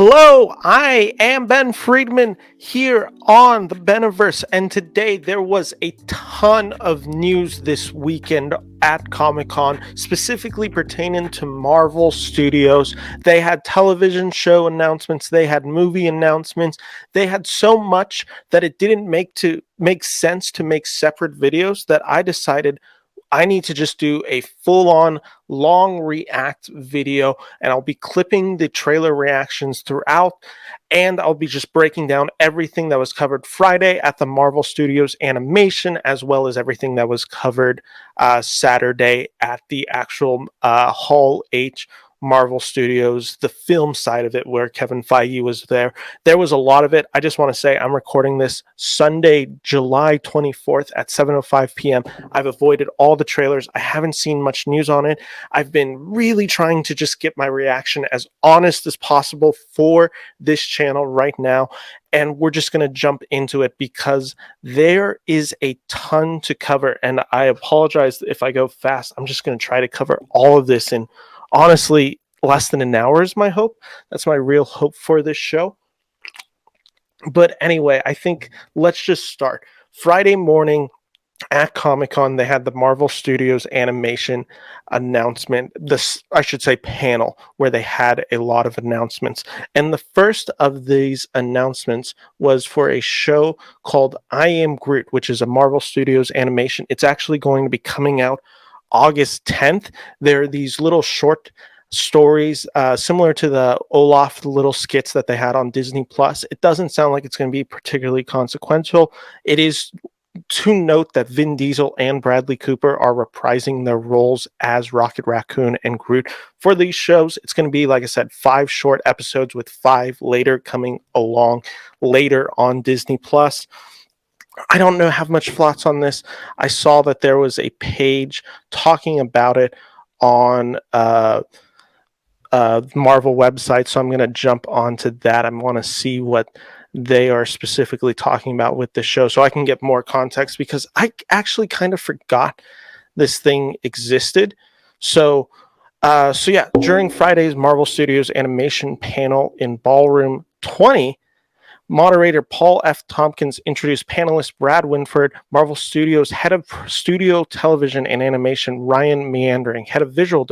Hello, I am Ben Friedman here on the Beniverse, and today there was a ton of news this weekend at Comic-Con, specifically pertaining to Marvel Studios. They had television show announcements, they had movie announcements, they had so much that it didn't make sense to make separate videos that I decided I need to just do a full-on long react video, and I'll be clipping the trailer reactions throughout, and I'll be just breaking down everything that was covered Friday at the Marvel Studios animation, as well as everything that was covered Saturday at the actual Hall H Marvel Studios, the film side of it, where Kevin Feige was there. There was a lot of it. I just want to say I'm recording this Sunday, July 24th at 7:05 p.m. I've avoided all the trailers. I haven't seen much news on it. I've been really trying to just get my reaction as honest as possible for this channel right now. And we're just going to jump into it because there is a ton to cover. And I apologize if I go fast. I'm just going to try to cover all of this in honestly less than an hour is my hope. That's my real hope for this show. But anyway, I think let's just start. Friday morning at Comic-Con, they had the Marvel Studios animation announcement, I should say panel, where they had a lot of announcements. And the first of these announcements was for a show called I Am Groot, which is a Marvel Studios animation. It's actually going to be coming out August 10th. There are these little short stories similar to the Olaf little skits that they had on Disney Plus. It doesn't sound like it's going to be particularly consequential. It is to note that Vin Diesel and Bradley Cooper are reprising their roles as Rocket Raccoon and Groot for these shows. It's going to be, like I said, 5 short episodes with 5 later coming along later on Disney Plus. I don't know how much thoughts on this. I saw that there was a page talking about it on Marvel website, so I'm going to jump onto that. I want to see what they are specifically talking about with the show so I can get more context, because I actually kind of forgot this thing existed. So yeah, during Friday's Marvel Studios animation panel in Ballroom 20, moderator Paul F. Tompkins introduced panelist Brad Winford, Marvel Studios head of studio television and animation Ryan Meandering, head of visual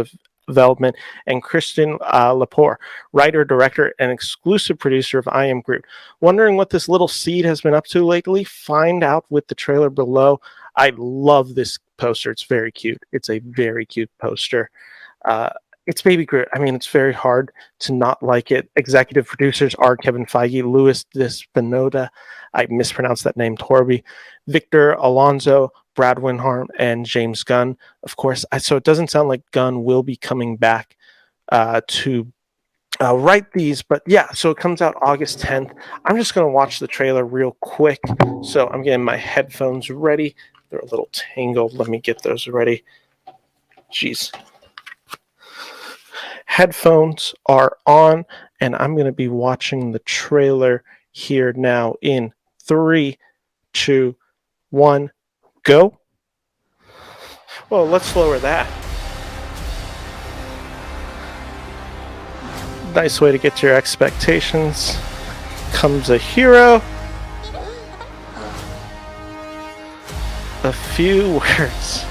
development, and Kristen Lepore, writer, director, and exclusive producer of I Am Groot. Wondering what this little seed has been up to lately? Find out with the trailer below. I love this poster. It's very cute. It's a very cute poster. It's Baby Groot. I mean, it's very hard to not like it. Executive producers are Kevin Feige, Louis Despinoda, I mispronounced that name, Torby, Victor Alonso, Brad Winharm, and James Gunn, of course. So it doesn't sound like Gunn will be coming back to write these. But yeah, so it comes out August 10th. I'm just going to watch the trailer real quick. So I'm getting my headphones ready. They're a little tangled. Let me get those ready. Jeez. Headphones are on, and I'm going to be watching the trailer here now in 3, 2, 1, go. Well, let's lower that. Nice way to get to your expectations. Comes a hero. A few words.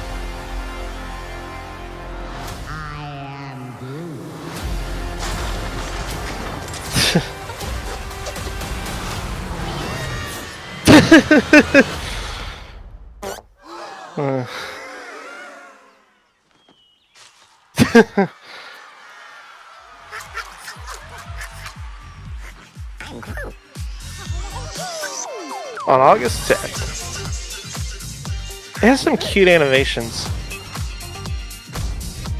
On August 10th. It has some cute animations.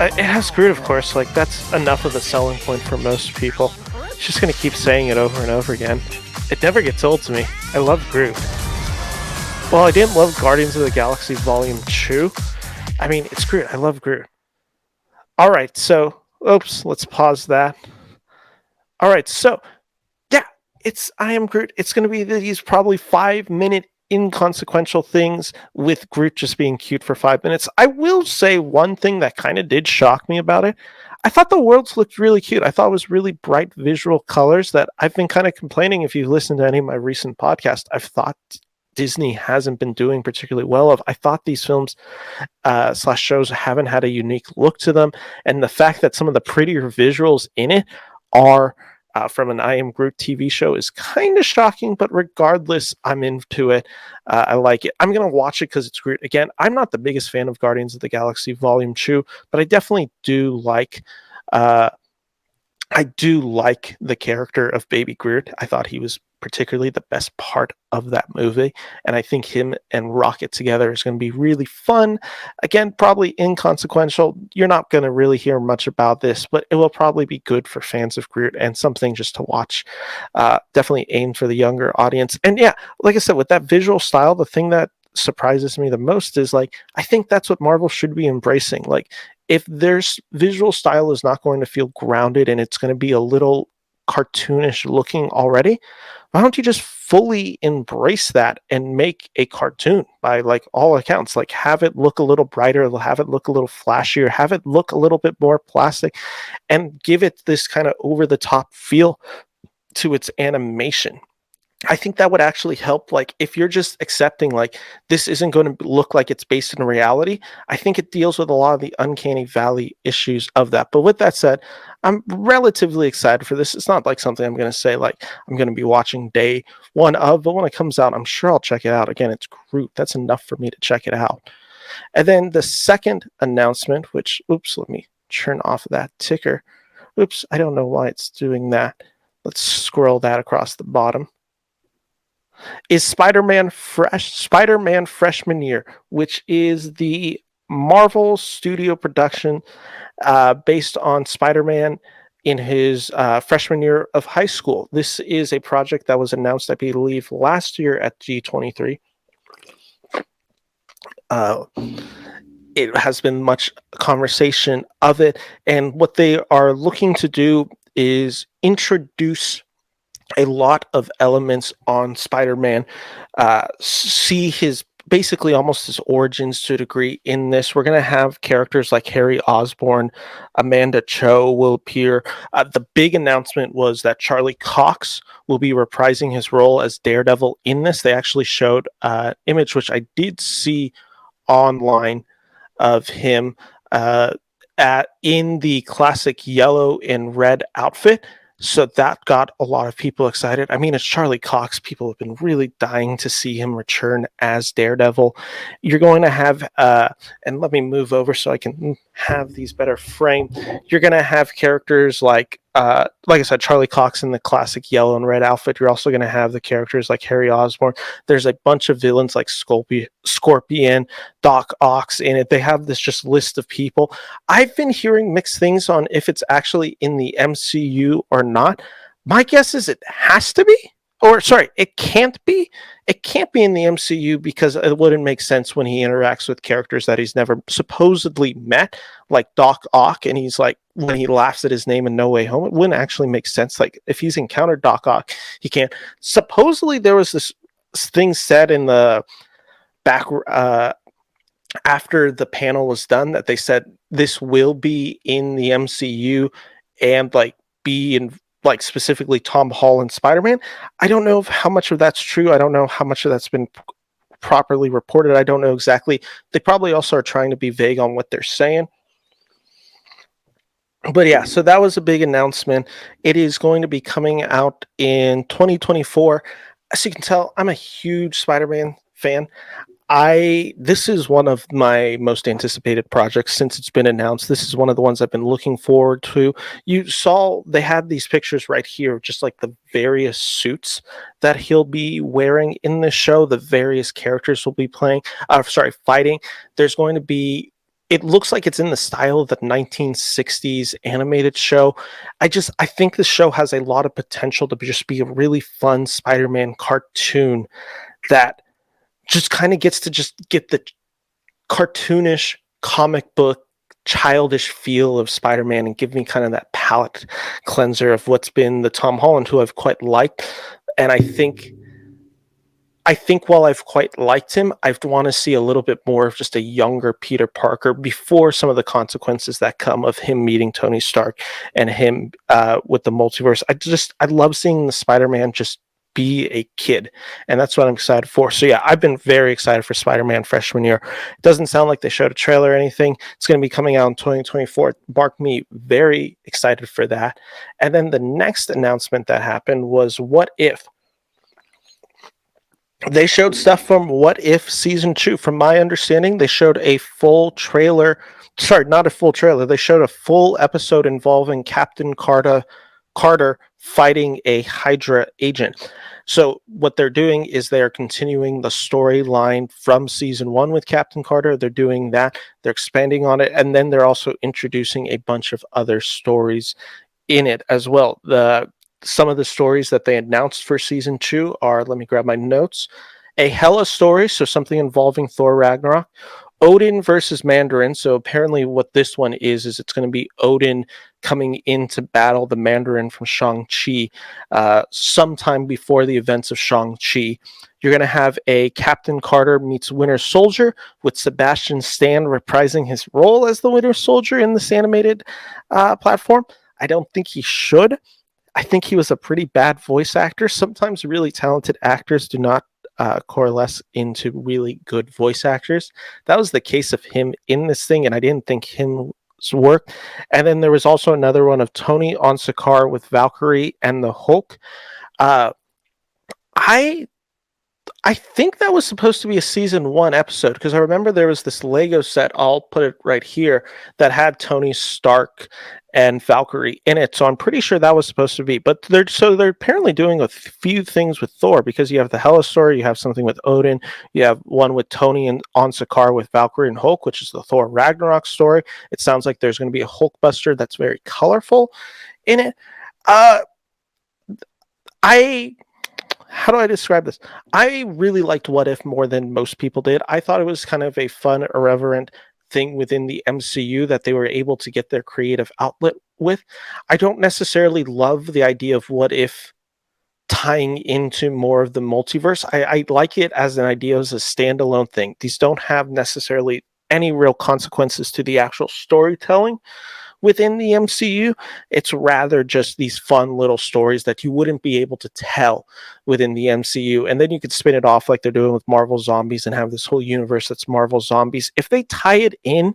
It has Groot, of course. Like, that's enough of a selling point for most people. It's just gonna keep saying it over and over again. It never gets old to me. I love Groot. Well, I didn't love Guardians of the Galaxy Volume 2. I mean, it's Groot. I love Groot. Alright, so... Oops, let's pause that. Alright, so... Yeah, it's I Am Groot. It's going to be these probably 5-minute inconsequential things with Groot just being cute for 5 minutes. I will say one thing that kind of did shock me about it. I thought the worlds looked really cute. I thought it was really bright visual colors that I've been kind of complaining. If you listen to any of my recent podcasts, I've thought Disney hasn't been doing particularly well of. I thought these films slash shows haven't had a unique look to them, and the fact that some of the prettier visuals in it are from an I Am Groot TV show is kind of shocking, but regardless, I'm into it. I like it. I'm going to watch it because it's Groot. Again, I'm not the biggest fan of Guardians of the Galaxy Volume 2, but I definitely do like uh, the character of Baby Groot. I thought he was particularly the best part of that movie, and I think him and Rocket together is going to be really fun. Again, probably inconsequential. You're not going to really hear much about this, but it will probably be good for fans of Groot and something just to watch. Definitely aimed for the younger audience. And yeah, like I said, with that visual style, the thing that surprises me the most is like I think that's what Marvel should be embracing. Like if their visual style is not going to feel grounded and it's going to be a little cartoonish looking already, why don't you just fully embrace that and make a cartoon by like all accounts? Like have it look a little brighter, have it look a little flashier, have it look a little bit more plastic, and give it this kind of over the top feel to its animation. I think that would actually help. Like if you're just accepting like this isn't going to look like it's based in reality, I think it deals with a lot of the uncanny valley issues of that. But with that said, I'm relatively excited for this. It's not like something I'm going to say like I'm going to be watching day one of, but when it comes out, I'm sure I'll check it out. Again, it's Groot. That's enough for me to check it out. And then the second announcement, which oops, let me turn off that ticker. Oops, I don't know why it's doing that. Let's scroll that across the bottom. Is Spider-Man Freshman Year, which is the Marvel studio production based on Spider-Man in his freshman year of high school. This is a project that was announced, I believe, last year at G23. It has been much conversation of it, and what they are looking to do is introduce a lot of elements on Spider-Man, see his basically almost his origins to a degree in this. We're going to have characters like Harry Osborn, Amanda Cho will appear. The big announcement was that Charlie Cox will be reprising his role as Daredevil in this. They actually showed an image, which I did see online, of him in the classic yellow and red outfit. So that got a lot of people excited. I mean, it's Charlie Cox. People have been really dying to see him return as Daredevil. You're going to have, and let me move over so I can have these better framed. You're going to have characters like I said, Charlie Cox in the classic yellow and red outfit. You're also going to have the characters like Harry Osborn. There's a bunch of villains like Scorpion, Doc Ock in it. They have this just list of people. I've been hearing mixed things on if it's actually in the MCU or not. My guess is it has to be. Or sorry, it can't be. It can't be in the MCU because it wouldn't make sense when he interacts with characters that he's never supposedly met, like Doc Ock, and he's like when he laughs at his name in No Way Home, it wouldn't actually make sense. Like if he's encountered Doc Ock, he can't. Supposedly there was this thing said in the back after the panel was done that they said this will be in the MCU and like be in like specifically Tom Holland Spider-Man. I don't know how much of that's true. I don't know how much of that's been properly reported. I don't know exactly. They probably also are trying to be vague on what they're saying. But yeah, so that was a big announcement. It is going to be coming out in 2024. As you can tell, I'm a huge Spider-Man fan. This is one of my most anticipated projects since it's been announced. This is one of the ones I've been looking forward to. You saw they had these pictures right here, just like the various suits that he'll be wearing in the show. The various characters will be fighting. There's going to be. It looks like it's in the style of the 1960s animated show. I think this show has a lot of potential to just be a really fun Spider-Man cartoon that just kind of gets to just get the cartoonish comic book childish feel of Spider-Man and give me kind of that palate cleanser of what's been the Tom Holland, who I've quite liked. And I think I think while I've quite liked him, I want to see a little bit more of just a younger Peter Parker before some of the consequences that come of him meeting Tony Stark and him with the multiverse. I love seeing the Spider-Man just be a kid, and that's what I'm excited for. So yeah, I've been very excited for Spider-Man freshman year. It doesn't sound like they showed a trailer or anything. It's going to be coming out in 2024. It marked me very excited for that. And then the next announcement that happened was What If. They showed stuff from What If season 2. From my understanding, they showed a full trailer. Sorry, not a full trailer. They showed a full episode involving Captain Carter fighting a Hydra agent. So what they're doing is they are continuing the storyline from season 1 with Captain Carter. They're doing that. They're expanding on it, and then they're also introducing a bunch of other stories in it as well. Some of the stories that they announced for season 2 are, let me grab my notes, a Hela story, so something involving Thor Ragnarok, Odin versus Mandarin. So apparently what this one is it's going to be Odin coming in to battle the Mandarin from Shang-Chi sometime before the events of Shang-Chi. You're going to have a Captain Carter meets Winter Soldier with Sebastian Stan reprising his role as the Winter Soldier in this animated platform. I don't think he should. I think he was a pretty bad voice actor. Sometimes really talented actors do not coalesce into really good voice actors. That was the case of him in this thing, and I didn't think him work. And then there was also another one of Tony on Sakaar with Valkyrie and the Hulk. I think that was supposed to be a season 1 episode, because I remember there was this Lego set, I'll put it right here, that had Tony Stark and Valkyrie in it. So I'm pretty sure that was supposed to be. But they're apparently doing a few things with Thor, because you have the Hela story, you have something with Odin, you have one with Tony and on Sakaar with Valkyrie and Hulk, which is the Thor Ragnarok story. It sounds like there's going to be a Hulkbuster that's very colorful in it. How do I describe this? I really liked What If more than most people did. I thought it was kind of a fun, irreverent thing within the MCU that they were able to get their creative outlet with. I don't necessarily love the idea of What If tying into more of the multiverse. I like it as an idea, as a standalone thing. These don't have necessarily any real consequences to the actual storytelling within the MCU. It's rather just these fun little stories that you wouldn't be able to tell within the MCU. And then you could spin it off like they're doing with Marvel Zombies and have this whole universe that's Marvel Zombies. If they tie it in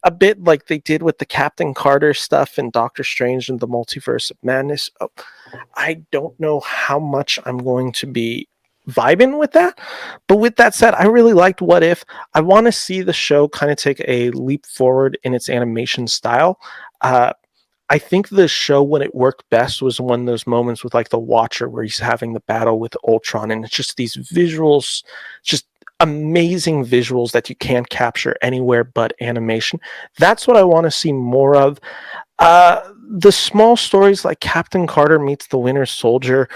a bit like they did with the Captain Carter stuff and Doctor Strange and the Multiverse of Madness, I don't know how much I'm going to be vibing with that. But with that said, I really liked What If. I want to see the show kind of take a leap forward in its animation style. I think the show, when it worked best, was one of those moments with like the Watcher where he's having the battle with Ultron, and it's just these visuals, just amazing visuals that you can't capture anywhere but animation. That's what I want to see more of. The small stories like Captain Carter meets the Winter Soldier,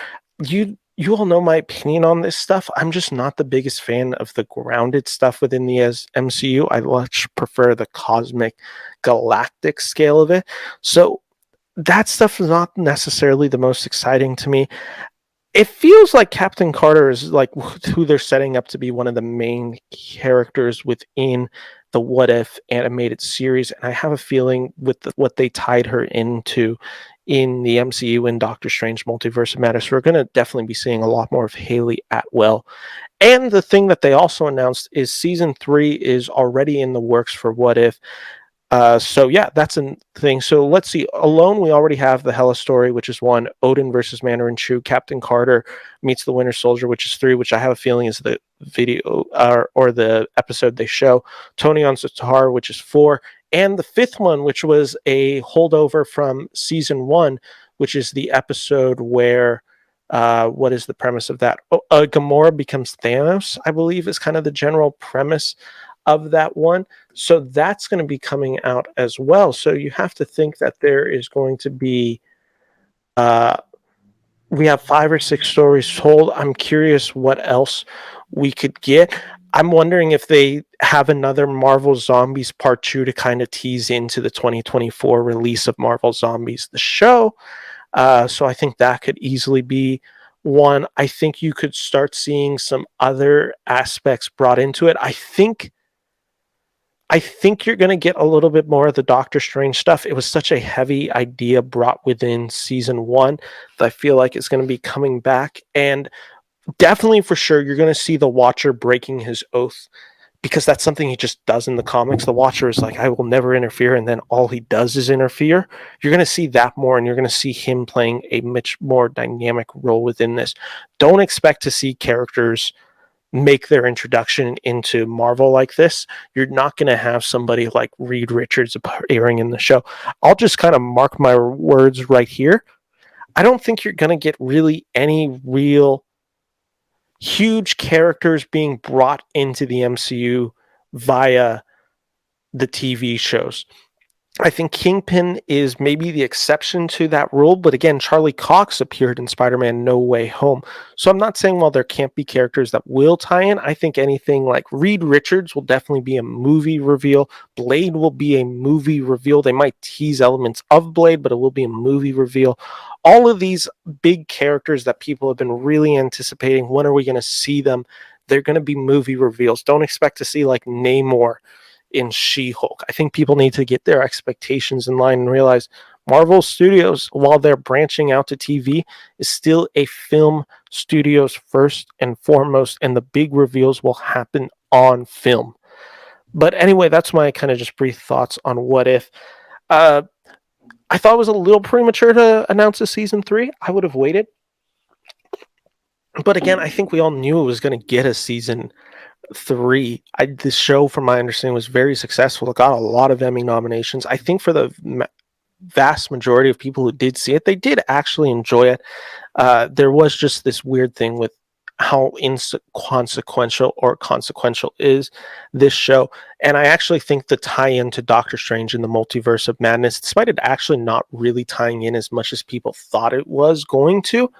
you all know my opinion on this stuff. I'm just not the biggest fan of the grounded stuff within the MCU. I much prefer the cosmic, galactic scale of it. So that stuff is not necessarily the most exciting to me. It feels like Captain Carter is like who they're setting up to be one of the main characters within the What If animated series, and I have a feeling with what they tied her into in the MCU in Doctor Strange Multiverse of Madness, we're going to definitely be seeing a lot more of Haley Atwell. And the thing that they also announced is season 3 is already in the works for What If. So yeah, that's a thing. So let's see. Alone, we already have the Hela story, which is 1. Odin versus Mandarin Chu. Captain Carter meets the Winter Soldier, which is 3, which I have a feeling is the video or the episode they show. Tony on Sakaar, which is 4. And the 5th one, which was a holdover from season 1, which is the episode where what is the premise of that? Gamora becomes Thanos, I believe, is kind of the general premise of that one. So that's going to be coming out as well. So you have to think that there is going to be we have 5 or 6 stories told. I'm curious what else we could get. I'm wondering if they have another Marvel Zombies Part 2 to kind of tease into the 2024 release of Marvel Zombies, the show. So I think that could easily be one, I think you could start seeing some other aspects brought into it. I think you're going to get a little bit more of the Doctor Strange stuff. It was such a heavy idea brought within season 1 that I feel like it's going to be coming back. And definitely for sure, you're going to see the Watcher breaking his oath, because that's something he just does in the comics. The Watcher is like, I will never interfere, and then all he does is interfere. You're going to see that more, and you're going to see him playing a much more dynamic role within this. Don't expect to see characters make their introduction into Marvel like this. You're not going to have somebody like Reed Richards appearing in the show. I'll just kind of mark my words right here. I don't think you're going to get really any real huge characters being brought into the MCU via the TV shows. I think Kingpin is maybe the exception to that rule, but again, Charlie Cox appeared in Spider-Man No Way Home. So I'm not saying, well, there can't be characters that will tie in. I think anything like Reed Richards will definitely be a movie reveal. Blade will be a movie reveal. They might tease elements of Blade, but it will be a movie reveal. All of these big characters that people have been really anticipating, when are we going to see them? They're going to be movie reveals. Don't expect to see like Namor in She-Hulk. I think people need to get their expectations in line and realize Marvel Studios, while they're branching out to TV, is still a film studios first and foremost, and the big reveals will happen on film. But anyway, that's my kind of just brief thoughts on What If. I thought it was a little premature to announce a season 3. I would have waited. But again, I think we all knew it was going to get a season 3. This show, from my understanding, was very successful. It got a lot of Emmy nominations. I think for the vast majority of people who did see it, they did actually enjoy it. There was just this weird thing with how inconsequential or consequential is this show. And I actually think the tie-in to Doctor Strange in the Multiverse of Madness, despite it actually not really tying in as much as people thought it was going to,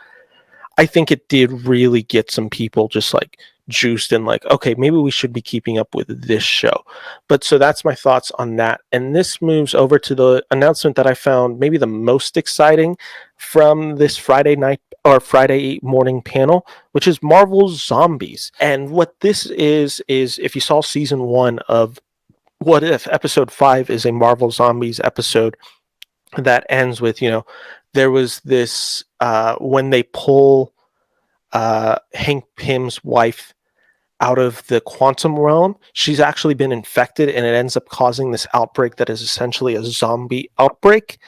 I think it did really get some people just like juiced and like, okay, maybe we should be keeping up with this show. But so that's my thoughts on that. And this moves over to the announcement that I found maybe the most exciting from this Friday night or Friday morning panel, which is Marvel's Zombies. And what this is if you saw season 1 of What If, episode 5 is a Marvel Zombies episode that ends with, there was this when they pull Hank Pym's wife out of the quantum realm, she's actually been infected, and it ends up causing this outbreak that is essentially a zombie outbreak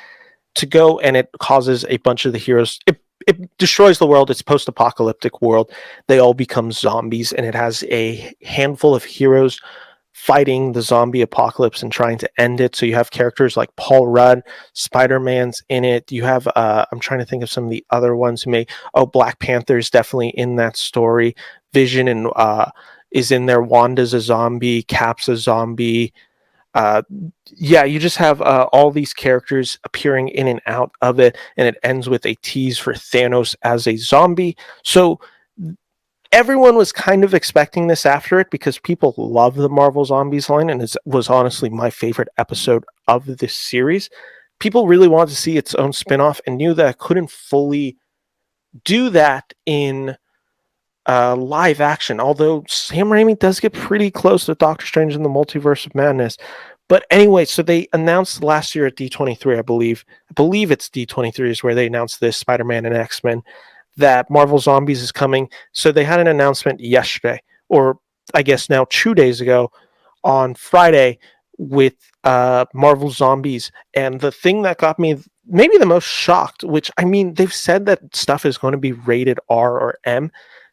to go, and it causes a bunch of the heroes. It destroys the world. It's post-apocalyptic world. They all become zombies, and it has a handful of heroes fighting the zombie apocalypse and trying to end it. So you have characters like Paul Rudd, Spider-Man's in it. You have I'm trying to think of some of the other ones who Black Panther is definitely in that story. Vision and is in there. Wanda's a zombie. Cap's a zombie. You just have all these characters appearing in and out of it, and it ends with a tease for Thanos as a zombie. So everyone was kind of expecting this after it, because people love the Marvel Zombies line, and it was honestly my favorite episode of this series. People really wanted to see its own spinoff and knew that I couldn't fully do that in live action, although Sam Raimi does get pretty close to Doctor Strange in the Multiverse of Madness. But anyway, so they announced last year at D23, I believe it's D23 is where they announced this, Spider-Man and X-Men, that Marvel Zombies is coming. So they had an announcement yesterday, or I guess now 2 days ago, on Friday, with Marvel Zombies. And the thing that got me maybe the most shocked, which, I mean, they've said that stuff is going to be rated R or M,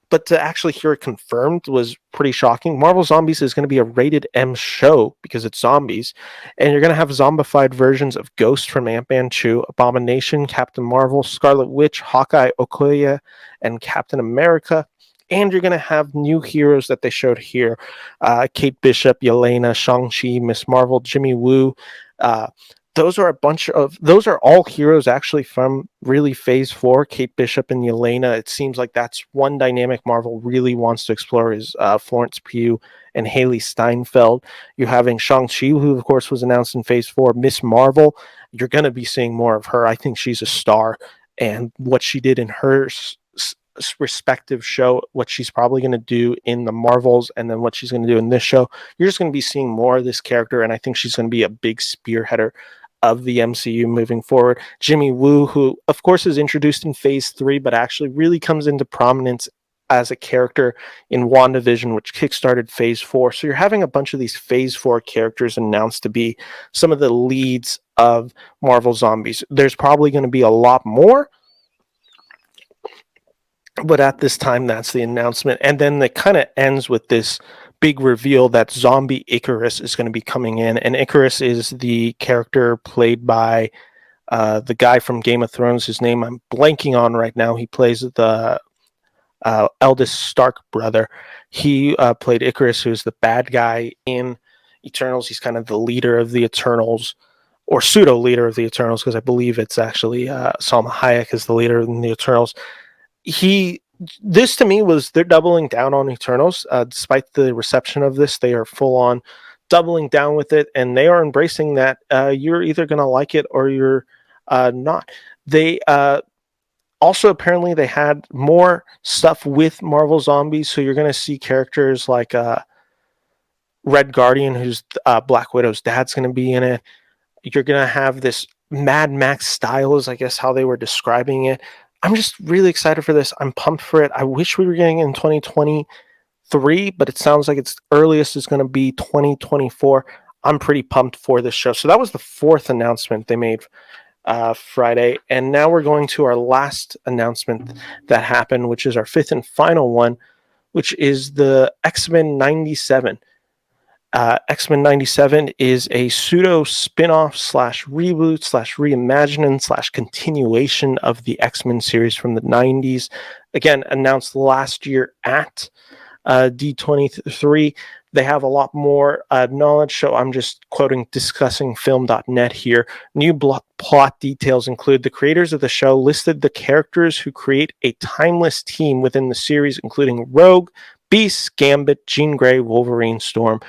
but to actually hear it confirmed was pretty shocking. Marvel Zombies is going to be a rated M show because it's zombies. And you're going to have zombified versions of Ghost from Ant-Man 2, Abomination, Captain Marvel, Scarlet Witch, Hawkeye, Okoye, and Captain America. And you're going to have new heroes that they showed here. Kate Bishop, Yelena, Shang-Chi, Miss Marvel, Jimmy Woo. Those are all heroes actually from really Phase 4, Kate Bishop and Yelena. It seems like that's one dynamic Marvel really wants to explore, is Florence Pugh and Haley Steinfeld. You're having Shang-Chi, who of course was announced in Phase 4. Miss Marvel, you're going to be seeing more of her. I think she's a star, and what she did in her respective show, what she's probably going to do in the Marvels, and then what she's going to do in this show. You're just going to be seeing more of this character, and I think she's going to be a big spearheader of the MCU moving forward. Jimmy Woo, who of course is introduced in Phase 3, but actually really comes into prominence as a character in WandaVision, which kickstarted Phase 4. So you're having a bunch of these Phase 4 characters announced to be some of the leads of Marvel Zombies. There's probably going to be a lot more, but at this time, that's the announcement. And then it kind of ends with this big reveal that Zombie Icarus is going to be coming in. And Icarus is the character played by the guy from Game of Thrones, whose name I'm blanking on right now. He plays the eldest Stark brother. He played Icarus, who's the bad guy in Eternals. He's kind of the leader of the Eternals, or pseudo leader of the Eternals, because I believe it's actually Salma Hayek is the leader in the Eternals. This to me was, they're doubling down on Eternals. Despite the reception of this, they are full on doubling down with it, and they are embracing that you're either going to like it or you're not. They also, apparently, they had more stuff with Marvel Zombies, so you're going to see characters like Red Guardian, who's Black Widow's dad's going to be in it. You're going to have this Mad Max style, is I guess how they were describing it. I'm just really excited for this. I'm pumped for it. I wish we were getting it in 2023, but it sounds like its earliest is going to be 2024. I'm pretty pumped for this show. So that was the fourth announcement they made Friday. And now we're going to our last announcement that happened, which is our fifth and final one, which is the X-Men 97. X-Men 97 is a pseudo spin-off slash reboot slash reimagining slash continuation of the X-Men series from the 90s. Again, announced last year at D23. They have a lot more knowledge, so I'm just quoting discussingfilm.net here. New plot details include the creators of the show listed the characters who create a timeless team within the series, including Rogue, Beast, Gambit, Jean Grey, Wolverine, Storm,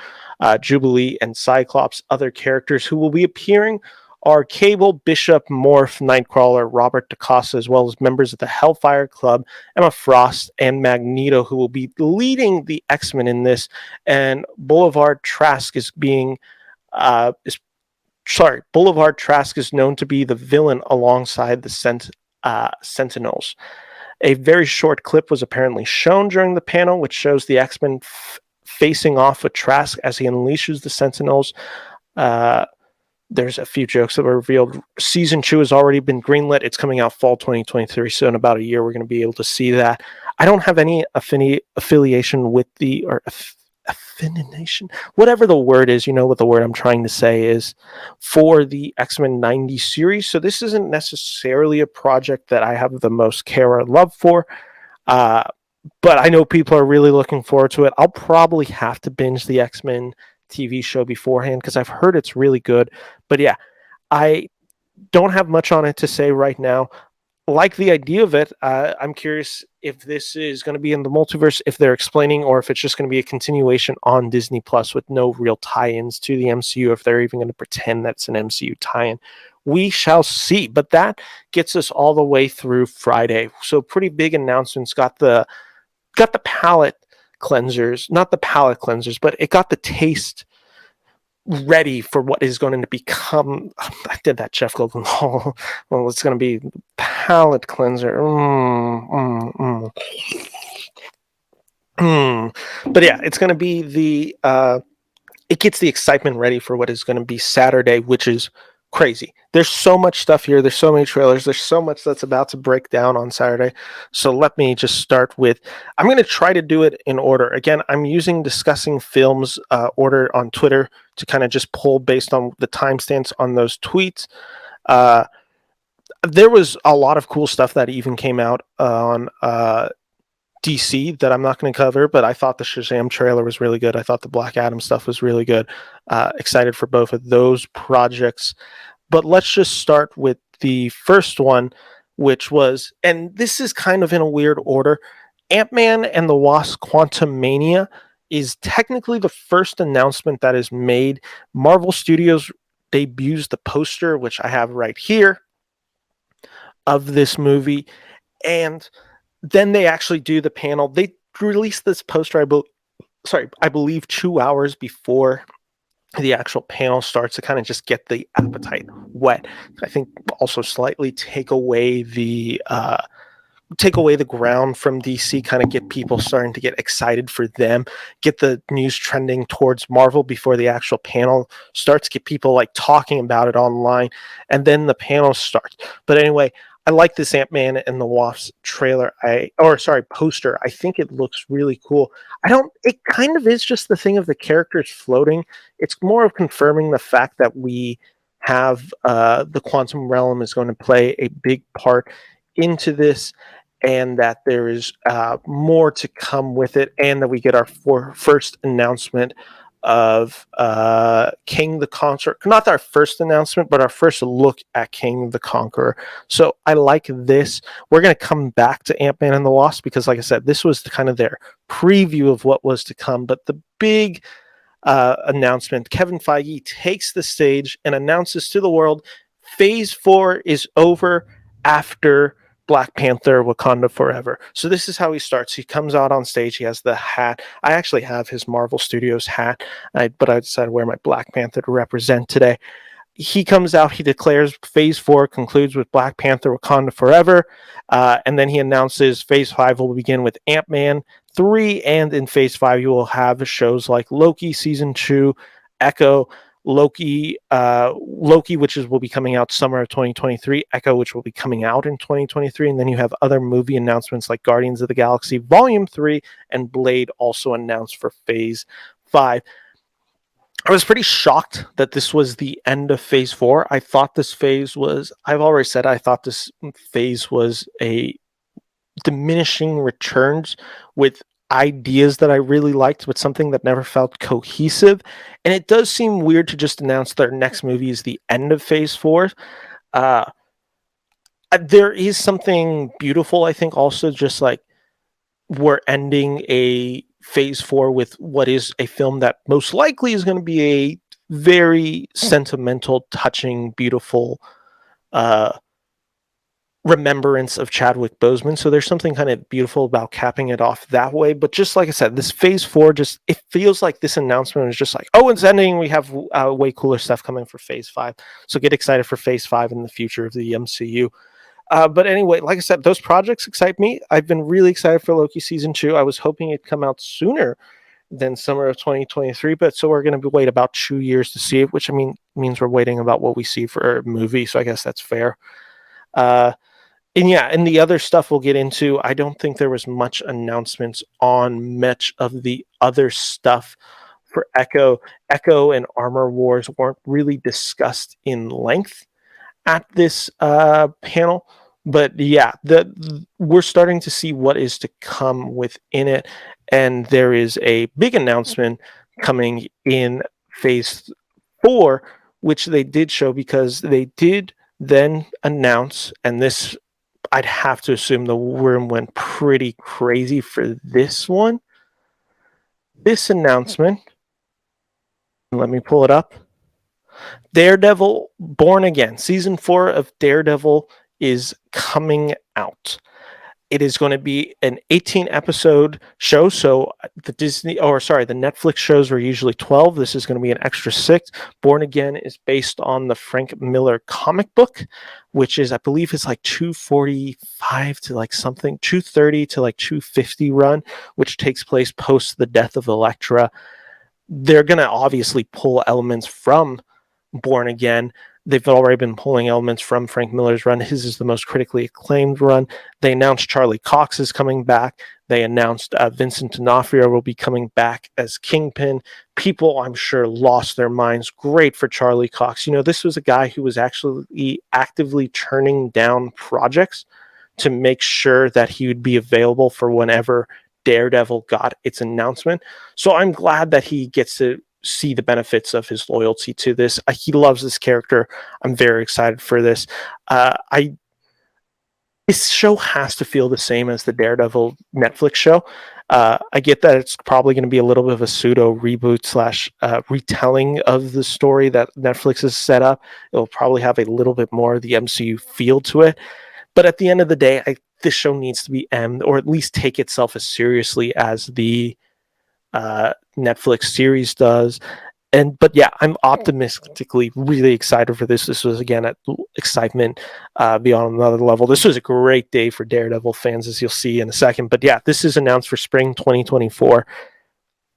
Jubilee, and Cyclops. Other characters who will be appearing are Cable, Bishop, Morph, Nightcrawler, Robert DaCosta, as well as members of the Hellfire Club, Emma Frost, and Magneto, who will be leading the X-Men in this. And Boulevard Trask is Boulevard Trask is known to be the villain alongside the Sentinels. A very short clip was apparently shown during the panel, which shows the X-Men facing off with Trask as he unleashes the Sentinels. There's a few jokes that were revealed. Season 2 has already been greenlit. It's coming out fall 2023, so in about a year we're going to be able to see that. I don't have any affiliation with affiliation, whatever the word is, you know what the word I'm trying to say is, for the X-Men 90 series. So this isn't necessarily a project that I have the most care or love for, but I know people are really looking forward to it. I'll probably have to binge the X-Men TV show beforehand because I've heard it's really good. But yeah, I don't have much on it to say right now. Like the idea of it. I'm curious if this is going to be in the multiverse, if they're explaining, or if it's just going to be a continuation on Disney Plus with no real tie-ins to the MCU, if they're even going to pretend that's an MCU tie-in. We shall see. But that gets us all the way through Friday. So pretty big announcements. Got the palate cleansers, not the palate cleansers, but it got the taste ready for what is going to become. I did that Jeff Goldblum. Well, it's going to be palate cleanser. But yeah, it's going to be it gets the excitement ready for what is going to be Saturday, which is crazy. There's so much stuff here. There's so many trailers. There's so much that's about to break down on Saturday. So let me just start with, I'm going to try to do it in order. Again, I'm using Discussing Films order on Twitter to kind of just pull based on the timestamps on those tweets. There was a lot of cool stuff that even came out on DC that I'm not going to cover, but I thought the Shazam trailer was really good. I thought the Black Adam stuff was really good. Excited for both of those projects. But let's just start with the first one, which was, and this is kind of in a weird order, Ant-Man and the Wasp Quantumania is technically the first announcement that is made. Marvel Studios debuts the poster, which I have right here, of this movie. And then they actually do the panel. They released this poster, I believe 2 hours before the actual panel starts, to kind of just get the appetite wet. I think also slightly take away the ground from DC, kind of get people starting to get excited for them, get the news trending towards Marvel before the actual panel starts, get people like talking about it online, and then the panel starts. But anyway, I like this Ant-Man and the Wasp trailer. Poster. I think it looks really cool. It kind of is just the thing of the characters floating. It's more of confirming the fact that we have the quantum realm is going to play a big part into this, and that there is more to come with it, and that we get our first announcement of King the Conqueror. Not our first announcement, but our first look at King the Conqueror. So I like this. We're going to come back to Ant-Man and the Wasp because, like I said, this was kind of their preview of what was to come. But the big announcement, Kevin Feige takes the stage and announces to the world, Phase 4 is over after Black Panther, Wakanda Forever. So this is how he starts. He comes out on stage. He has the hat. I actually have his Marvel Studios hat, but I decided to wear my Black Panther to represent today. He comes out. He declares Phase 4 concludes with Black Panther, Wakanda Forever. And then he announces Phase 5 will begin with Ant-Man 3. And in Phase 5, you will have shows like Loki Season 2, Echo, Loki, which will be coming out summer of 2023, Echo, which will be coming out in 2023, and then you have other movie announcements like Guardians of the Galaxy Volume 3 and Blade also announced for Phase 5. I was pretty shocked that this was the end of Phase 4. I thought this phase was, I've already said, I thought this phase was a diminishing returns with ideas that I really liked, but something that never felt cohesive. And it does seem weird to just announce their next movie is the end of Phase 4. There is something beautiful, I think, also just like we're ending a Phase 4 with what is a film that most likely is going to be a very sentimental, touching, beautiful remembrance of Chadwick Boseman. So there's something kind of beautiful about capping it off that way. But just like I said, this Phase 4, it feels like this announcement is just like, oh, it's ending. We have way cooler stuff coming for Phase 5. So get excited for Phase 5 in the future of the MCU. But anyway, like I said, those projects excite me. I've been really excited for Loki Season 2. I was hoping it'd come out sooner than summer of 2023, but so we're going to wait about 2 years to see it, which means we're waiting about what we see for a movie. So I guess that's fair. And the other stuff we'll get into, I don't think there was much announcements on much of the other stuff for Echo. Echo and Armor Wars weren't really discussed in length at this panel. But yeah, we're starting to see what is to come within it. And there is a big announcement coming in Phase 4, which they did show because they did then announce, and this, I'd have to assume the room went pretty crazy for this one. This announcement, let me pull it up. Daredevil Born Again. Season 4 of Daredevil is coming out. It is going to be an 18-episode show. So the Netflix shows were usually 12. This is going to be an extra 6. Born Again is based on the Frank Miller comic book, which is, I believe, it's like 245 to like something, 230 to like 250 run, which takes place post the death of Elektra. They're going to obviously pull elements from Born Again. They've already been pulling elements from Frank Miller's run. His is the most critically acclaimed run. They announced Charlie Cox is coming back. They announced Vincent D'Onofrio will be coming back as Kingpin. People, I'm sure, lost their minds. Great for Charlie Cox. This was a guy who was actually actively turning down projects to make sure that he would be available for whenever Daredevil got its announcement. So I'm glad that he gets to see the benefits of his loyalty to this. He loves this character. I'm very excited for this. This show has to feel the same as the Daredevil Netflix show. I get that it's probably going to be a little bit of a pseudo reboot / retelling of the story that Netflix has set up. It'll probably have a little bit more of the MCU feel to it. But at the end of the day, I this show needs to be M, or at least take itself as seriously as the Netflix series does. But yeah, I'm optimistically really excited for this. This was again at excitement beyond another level. This was a great day for Daredevil fans, as you'll see in a second. But yeah, this is announced for spring 2024.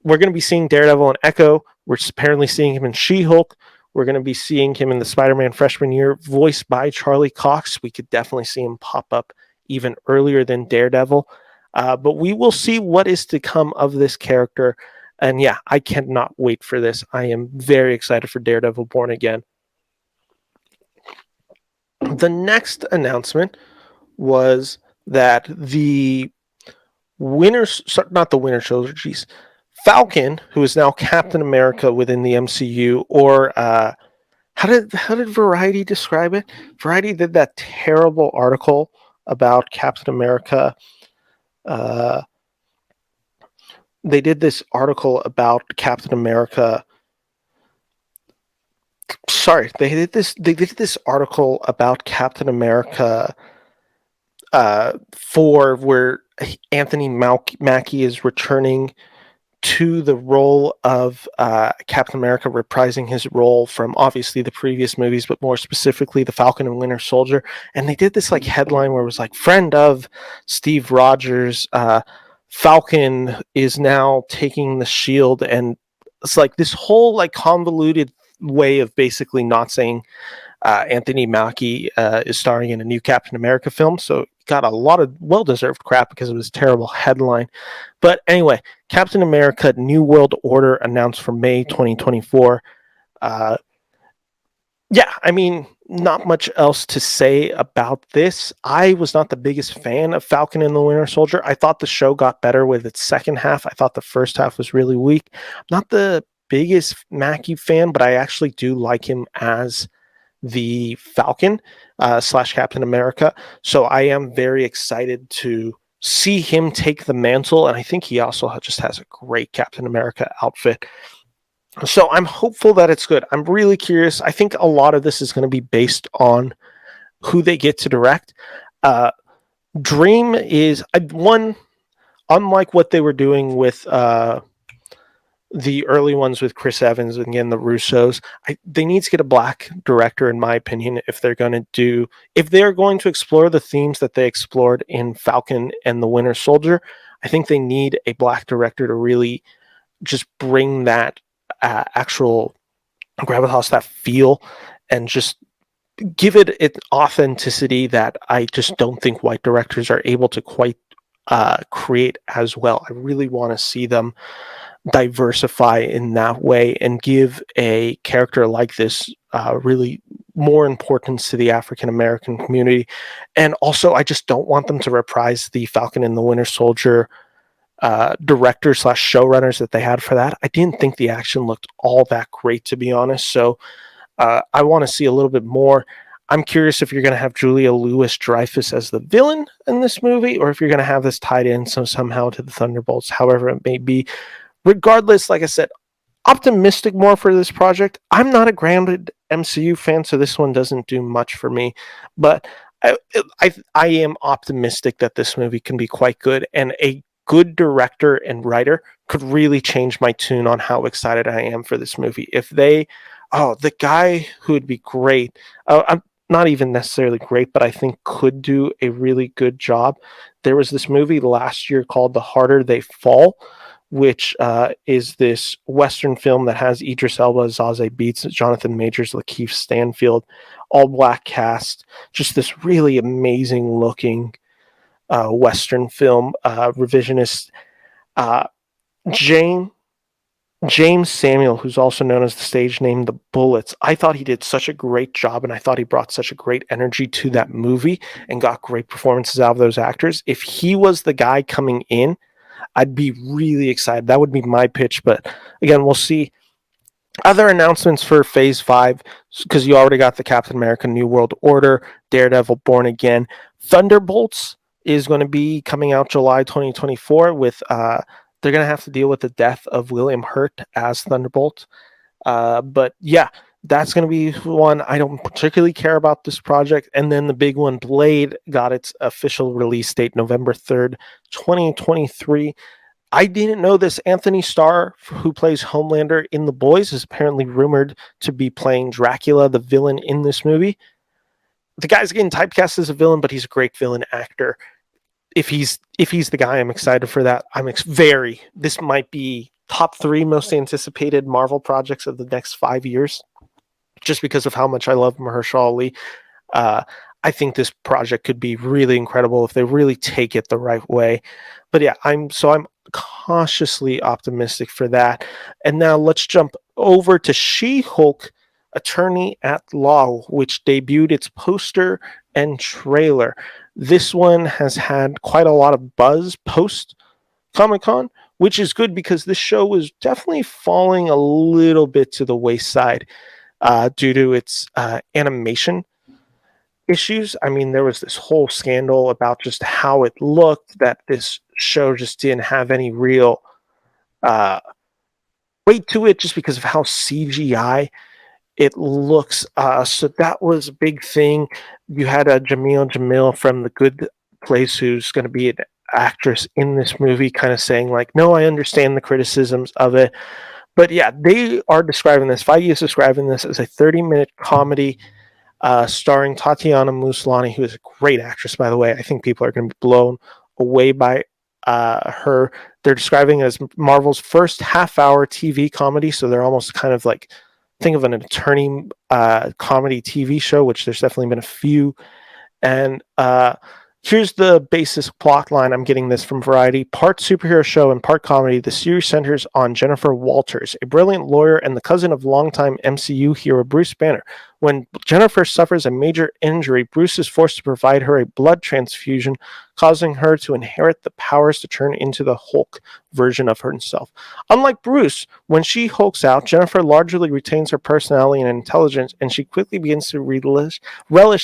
We're going to be seeing Daredevil and Echo. We're apparently seeing him in She-Hulk. We're going to be seeing him in the Spider-Man freshman year, voiced by Charlie Cox. We could definitely see him pop up even earlier than Daredevil. But we will see what is to come of this character. And yeah, I cannot wait for this. I am very excited for Daredevil Born Again. The next announcement was that the Falcon, who is now Captain America within the MCU, or how did Variety describe it? Variety did that terrible article about Captain America. They did this article about Captain America. Sorry, they did this article about Captain America for where Anthony Mackie is returning to the role of Captain America, reprising his role from obviously the previous movies, but more specifically the Falcon and Winter Soldier. And they did this like headline where it was like, friend of Steve Rogers, Falcon is now taking the shield. And it's like this whole like convoluted way of basically not saying Anthony Mackie is starring in a new Captain America film. So got a lot of well-deserved crap because it was a terrible headline. But anyway, Captain America New World Order announced for May 2024. Yeah, I mean, not much else to say about this. I was not the biggest fan of Falcon and the Winter Soldier. I thought the show got better with its second half. I thought the first half was really weak. I'm not the biggest Mackie fan, but I actually do like him as the Falcon / Captain America. So I am very excited to see him take the mantle. And I think he also just has a great Captain America outfit. So I'm hopeful that it's good. I'm really curious. I think a lot of this is going to be based on who they get to direct. Dream is one, unlike what they were doing with the early ones with Chris Evans and again the Russos, they need to get a black director, in my opinion, if they're going to explore the themes that they explored in Falcon and the Winter Soldier. I think they need a black director to really just bring that actual gravitas, that feel, and just give it authenticity that I just don't think white directors are able to quite create as well. I really want to see them diversify in that way and give a character like this really more importance to the African American community. And also, I just don't want them to reprise the Falcon and the Winter Soldier director / showrunners that they had for that. I didn't think the action looked all that great, to be honest. So I want to see a little bit more. I'm curious if you're going to have Julia Louis-Dreyfus as the villain in this movie, or if you're going to have this tied in somehow to the Thunderbolts, however it may be. Regardless, like I said, optimistic more for this project. I'm not a grounded MCU fan, so this one doesn't do much for me. But I am optimistic that this movie can be quite good, and a good director and writer could really change my tune on how excited I am for this movie. If the guy who would be great, I'm not even necessarily great, but I think could do a really good job. There was this movie last year called The Harder They Fall, which is this Western film that has Idris Elba, Zazie Beetz, Jonathan Majors, Lakeith Stanfield, all black cast. Just this really amazing looking Western film, revisionist. James Samuel, who's also known as the stage name The Bullets, I thought he did such a great job, and I thought he brought such a great energy to that movie and got great performances out of those actors. If he was the guy coming in, I'd be really excited. That would be my pitch, but again, we'll see. Other announcements for Phase 5, because you already got the Captain America New World Order, Daredevil Born Again. Thunderbolts is going to be coming out July 2024 with, they're going to have to deal with the death of William Hurt as Thunderbolt. But yeah, that's going to be one. I don't particularly care about this project. And then the big one, Blade, got its official release date, November 3rd, 2023. I didn't know this. Anthony Starr, who plays Homelander in The Boys, is apparently rumored to be playing Dracula, the villain in this movie. The guy's getting typecast as a villain, but he's a great villain actor. If he's the guy, I'm excited for that. This might be top 3 most anticipated Marvel projects of the next 5 years, just because of how much I love Mahershala Ali. I think this project could be really incredible if they really take it the right way. But yeah, I'm cautiously optimistic for that. And now let's jump over to She-Hulk, Attorney at Law, which debuted its poster and trailer. This one has had quite a lot of buzz post Comic-Con, which is good because this show was definitely falling a little bit to the wayside due to its animation issues. I mean, there was this whole scandal about just how it looked, that this show just didn't have any real weight to it just because of how CGI it looks. So that was a big thing. You had Jamil from The Good Place, who's going to be an actress in this movie, kind of saying like, no, I understand the criticisms of it. But yeah, they are describing this, Feige is describing this as a 30-minute comedy starring Tatiana Maslany, who is a great actress, by the way. I think people are going to be blown away by her. They're describing it as Marvel's first half-hour TV comedy, so they're almost kind of like, think of an attorney comedy TV show, which there's definitely been a few. And here's the basic plot line. I'm getting this from Variety. Part superhero show and part comedy, the series centers on Jennifer Walters, a brilliant lawyer and the cousin of longtime MCU hero Bruce Banner. When Jennifer suffers a major injury, Bruce is forced to provide her a blood transfusion, causing her to inherit the powers to turn into the Hulk version of herself. Unlike Bruce, when she hulks out, Jennifer largely retains her personality and intelligence, and she quickly begins to relish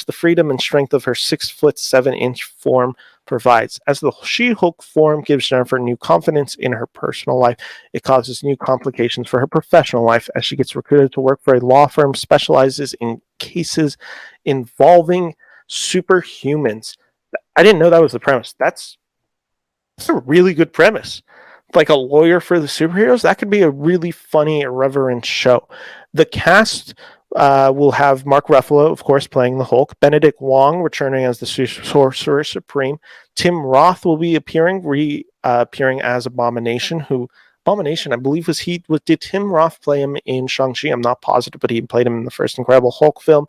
the freedom and strength of her 6'7" form provides. As the She-Hulk form gives Jennifer new confidence in her personal life, it causes new complications for her professional life as she gets recruited to work for a law firm specializes in cases involving superhumans. I didn't know that was the premise. That's a really good premise. Like a lawyer for the superheroes, that could be a really funny, irreverent show. The cast will have Mark Ruffalo, of course, playing the Hulk, Benedict Wong returning as the Sorcerer Supreme, Tim Roth will be appearing as Abomination, I believe did Tim Roth play him in Shang-Chi? I'm not positive, but he played him in the first Incredible Hulk film.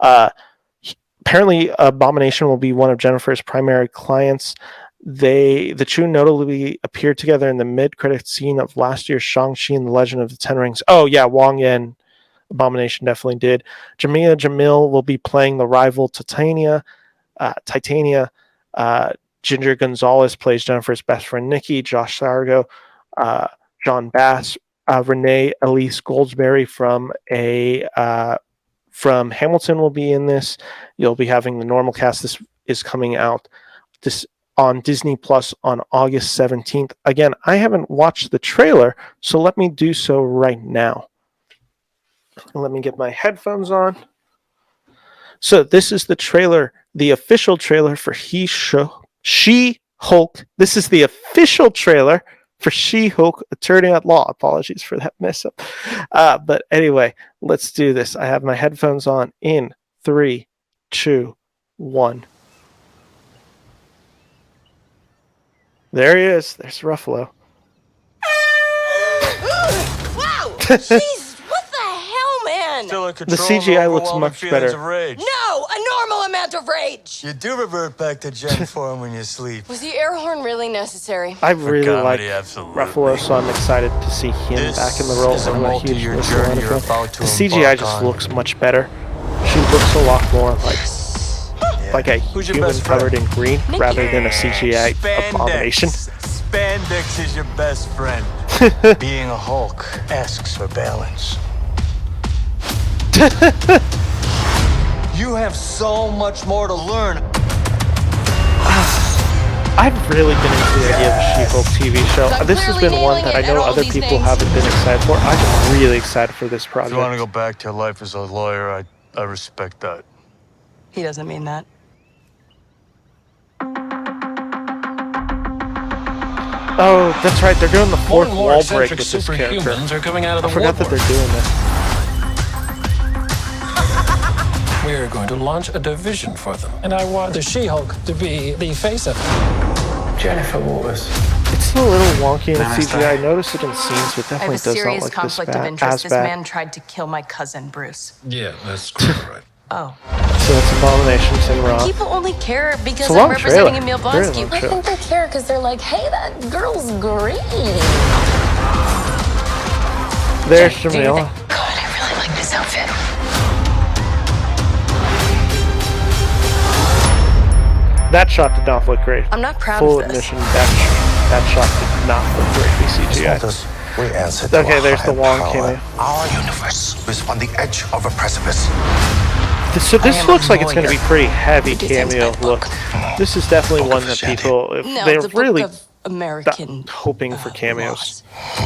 Apparently, Abomination will be one of Jennifer's primary clients. The two notably appeared together in the mid-credits scene of last year's Shang-Chi and the Legend of the Ten Rings. Oh, yeah, Wong and Abomination definitely did. Jamil will be playing the rival Titania. Ginger Gonzalez plays Jennifer's best friend Nikki. Josh Sargo, John Bass, Renee Elise Goldsberry from Hamilton will be in this. You'll be having the normal cast. This is coming out on Disney Plus on August 17th. Again, I haven't watched the trailer, so let me do so right now. Let me get my headphones on. So this is the trailer, the official trailer for She-Hulk. This is the official trailer for She-Hulk, Attorney at Law. Apologies for that mess up. But anyway, let's do this. I have my headphones on in 3, 2, 1. There he is. There's Ruffalo. Wow! Jeez! The CGI looks much better. No! A normal amount of rage! You do revert back to Gen form when you sleep. Was the air horn really necessary? I really like Ruffalo, so I'm excited to see him back in the role. I'm a huge fan of him. The CGI just looks much better. She looks a lot more like a human covered in green rather than a CGI abomination. Spandex is your best friend. Being a Hulk asks for balance. You have so much more to learn. I've really been into the idea of a She-Hulk TV show. I'm This has clearly been one nailing that it I at know all other these people names. haven't been excited for. I'm really excited for this If you want to project. go back to life as a lawyer, I respect that. He doesn't mean that. Oh, that's right. They're doing the More fourth and more wall break eccentric with this character. superhumans are coming out of I the forgot that they're woodwork. doing this. We are going to launch a division for them, and I want the She-Hulk to be the face of it. Jennifer Waters. It's a little wonky in the Dynasty. CGI. I noticed it in scenes, but I have definitely a does not serious look conflict this of bad, interest. as This bad. man tried to kill my cousin, Bruce. Yeah, that's quite all right. Oh. So it's Abomination, Tim Roth. People only care because It's a I'm long representing trailer. Emil Very Blonsky. long I trailer. think they care because they're like, hey, that girl's green. There's Do you Jamila. think- God, I really like this outfit. That shot did not look great. I'm not proud Full of this. admission, that shot did not look great, the CGI. We answer to Okay, a there's the higher Wong power. cameo. Our universe is on the edge of a precipice. So this am looks a like it's going to be lawyer. pretty heavy Who designs cameo my book? look. This is definitely Book one of that Shanty. people, if No, they're the really book of American hoping for cameos. laws.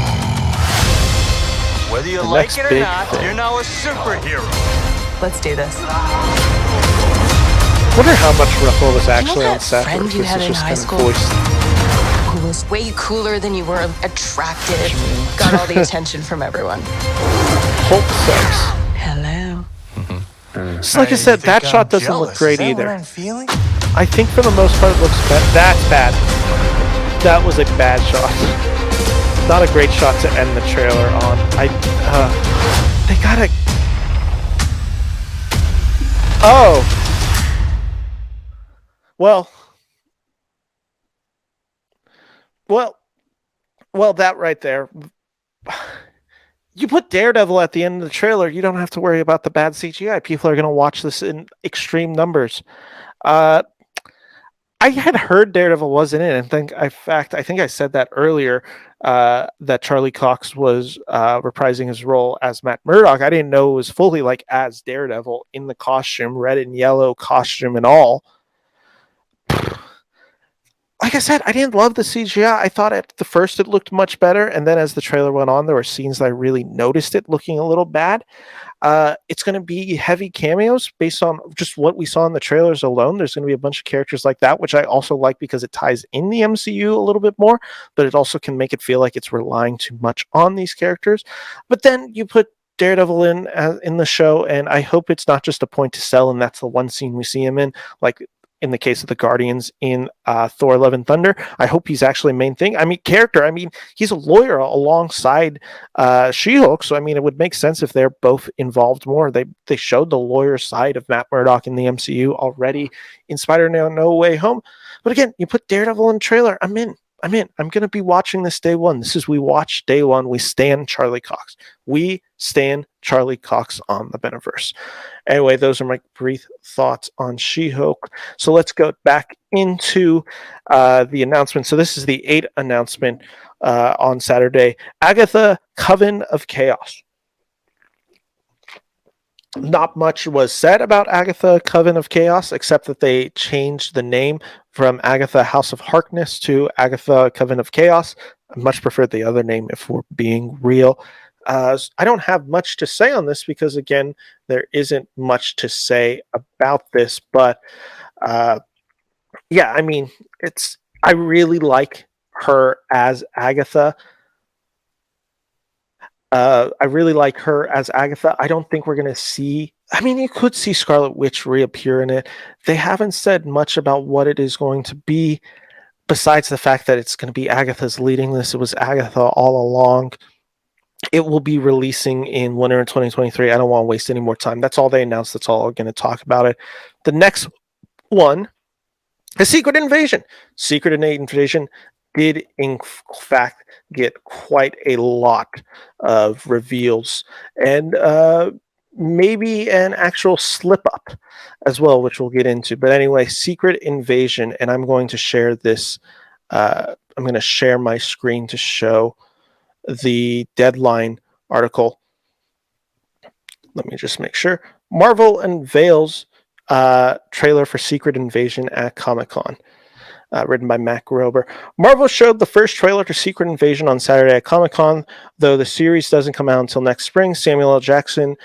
Whether you The like next it or big not, thing. you're now a superhero. Let's do this. Wonder how much Ruffalo was You know actually on that set. friend Or you if had this in was high just school? kind of voiced. Who was way cooler than you were attractive. Got all the attention from everyone. Hulk sex. Hello. So like I said, think that shot I'm doesn't look jealous. great Is that either. what I'm feeling? I think for the most part it looks bad. That's bad. That was a bad shot. Not a great shot to end the trailer on. They gotta. Oh. Well, that right there. You put Daredevil at the end of the trailer, you don't have to worry about the bad CGI. People are going to watch this in extreme numbers. I had heard Daredevil was in it, and I think I said that earlier, that Charlie Cox was reprising his role as Matt Murdock. I didn't know it was fully like as Daredevil in the costume, red and yellow costume and all. Like I said, I didn't love the CGI. I thought at the first it looked much better, and then as the trailer went on, there were scenes that I really noticed it looking a little bad. It's going to be heavy cameos based on just what we saw in the trailers alone. There's going to be a bunch of characters like that, which I also like because it ties in the MCU a little bit more, but it also can make it feel like it's relying too much on these characters. But then you put Daredevil in the show, and I hope it's not just a point to sell, and that's the one scene we see him in, like in the case of the Guardians in Thor: Love and Thunder. I hope he's actually a main thing. I mean, character. I mean, he's a lawyer alongside She-Hulk, so I mean, it would make sense if they're both involved more. They showed the lawyer side of Matt Murdock in the MCU already in Spider-Man No Way Home. But again, you put Daredevil in the trailer, I'm in. I'm going to be watching this day one. This is We Watch Day One. We stand Charlie Cox. We stand Charlie Cox on the Beneverse. Anyway, those are my brief thoughts on She-Hulk. So let's go back into the announcement. So this is the 8th announcement on Saturday. Agatha, Coven of Chaos. Not much was said about Agatha, Coven of Chaos, except that they changed the name from Agatha, House of Harkness to Agatha, Coven of Chaos. I much prefer the other name if we're being real. I don't have much to say on this because, again, there isn't much to say about this. But, yeah, I mean, I really like her as Agatha. I really like her as Agatha. I don't think we're going to see... I mean, you could see Scarlet Witch reappear in it. They haven't said much about what it is going to be, besides the fact that it's going to be Agatha's leading this. It was Agatha all along. It will be releasing in winter in 2023. I don't want to waste any more time. That's all they announced. That's all I'm going to talk about it. The next one is Secret Invasion. Secret Invasion did, in fact, get quite a lot of reveals and maybe an actual slip-up as well, which we'll get into. But anyway, Secret Invasion, and I'm going to share this. I'm going to share my screen to show the Deadline article. Let me just make sure. Marvel unveils trailer for Secret Invasion at Comic-Con. written by Matt Grober. Marvel showed the first trailer to Secret Invasion on Saturday at Comic-Con, though the series doesn't come out until next spring. Samuel L. Jackson,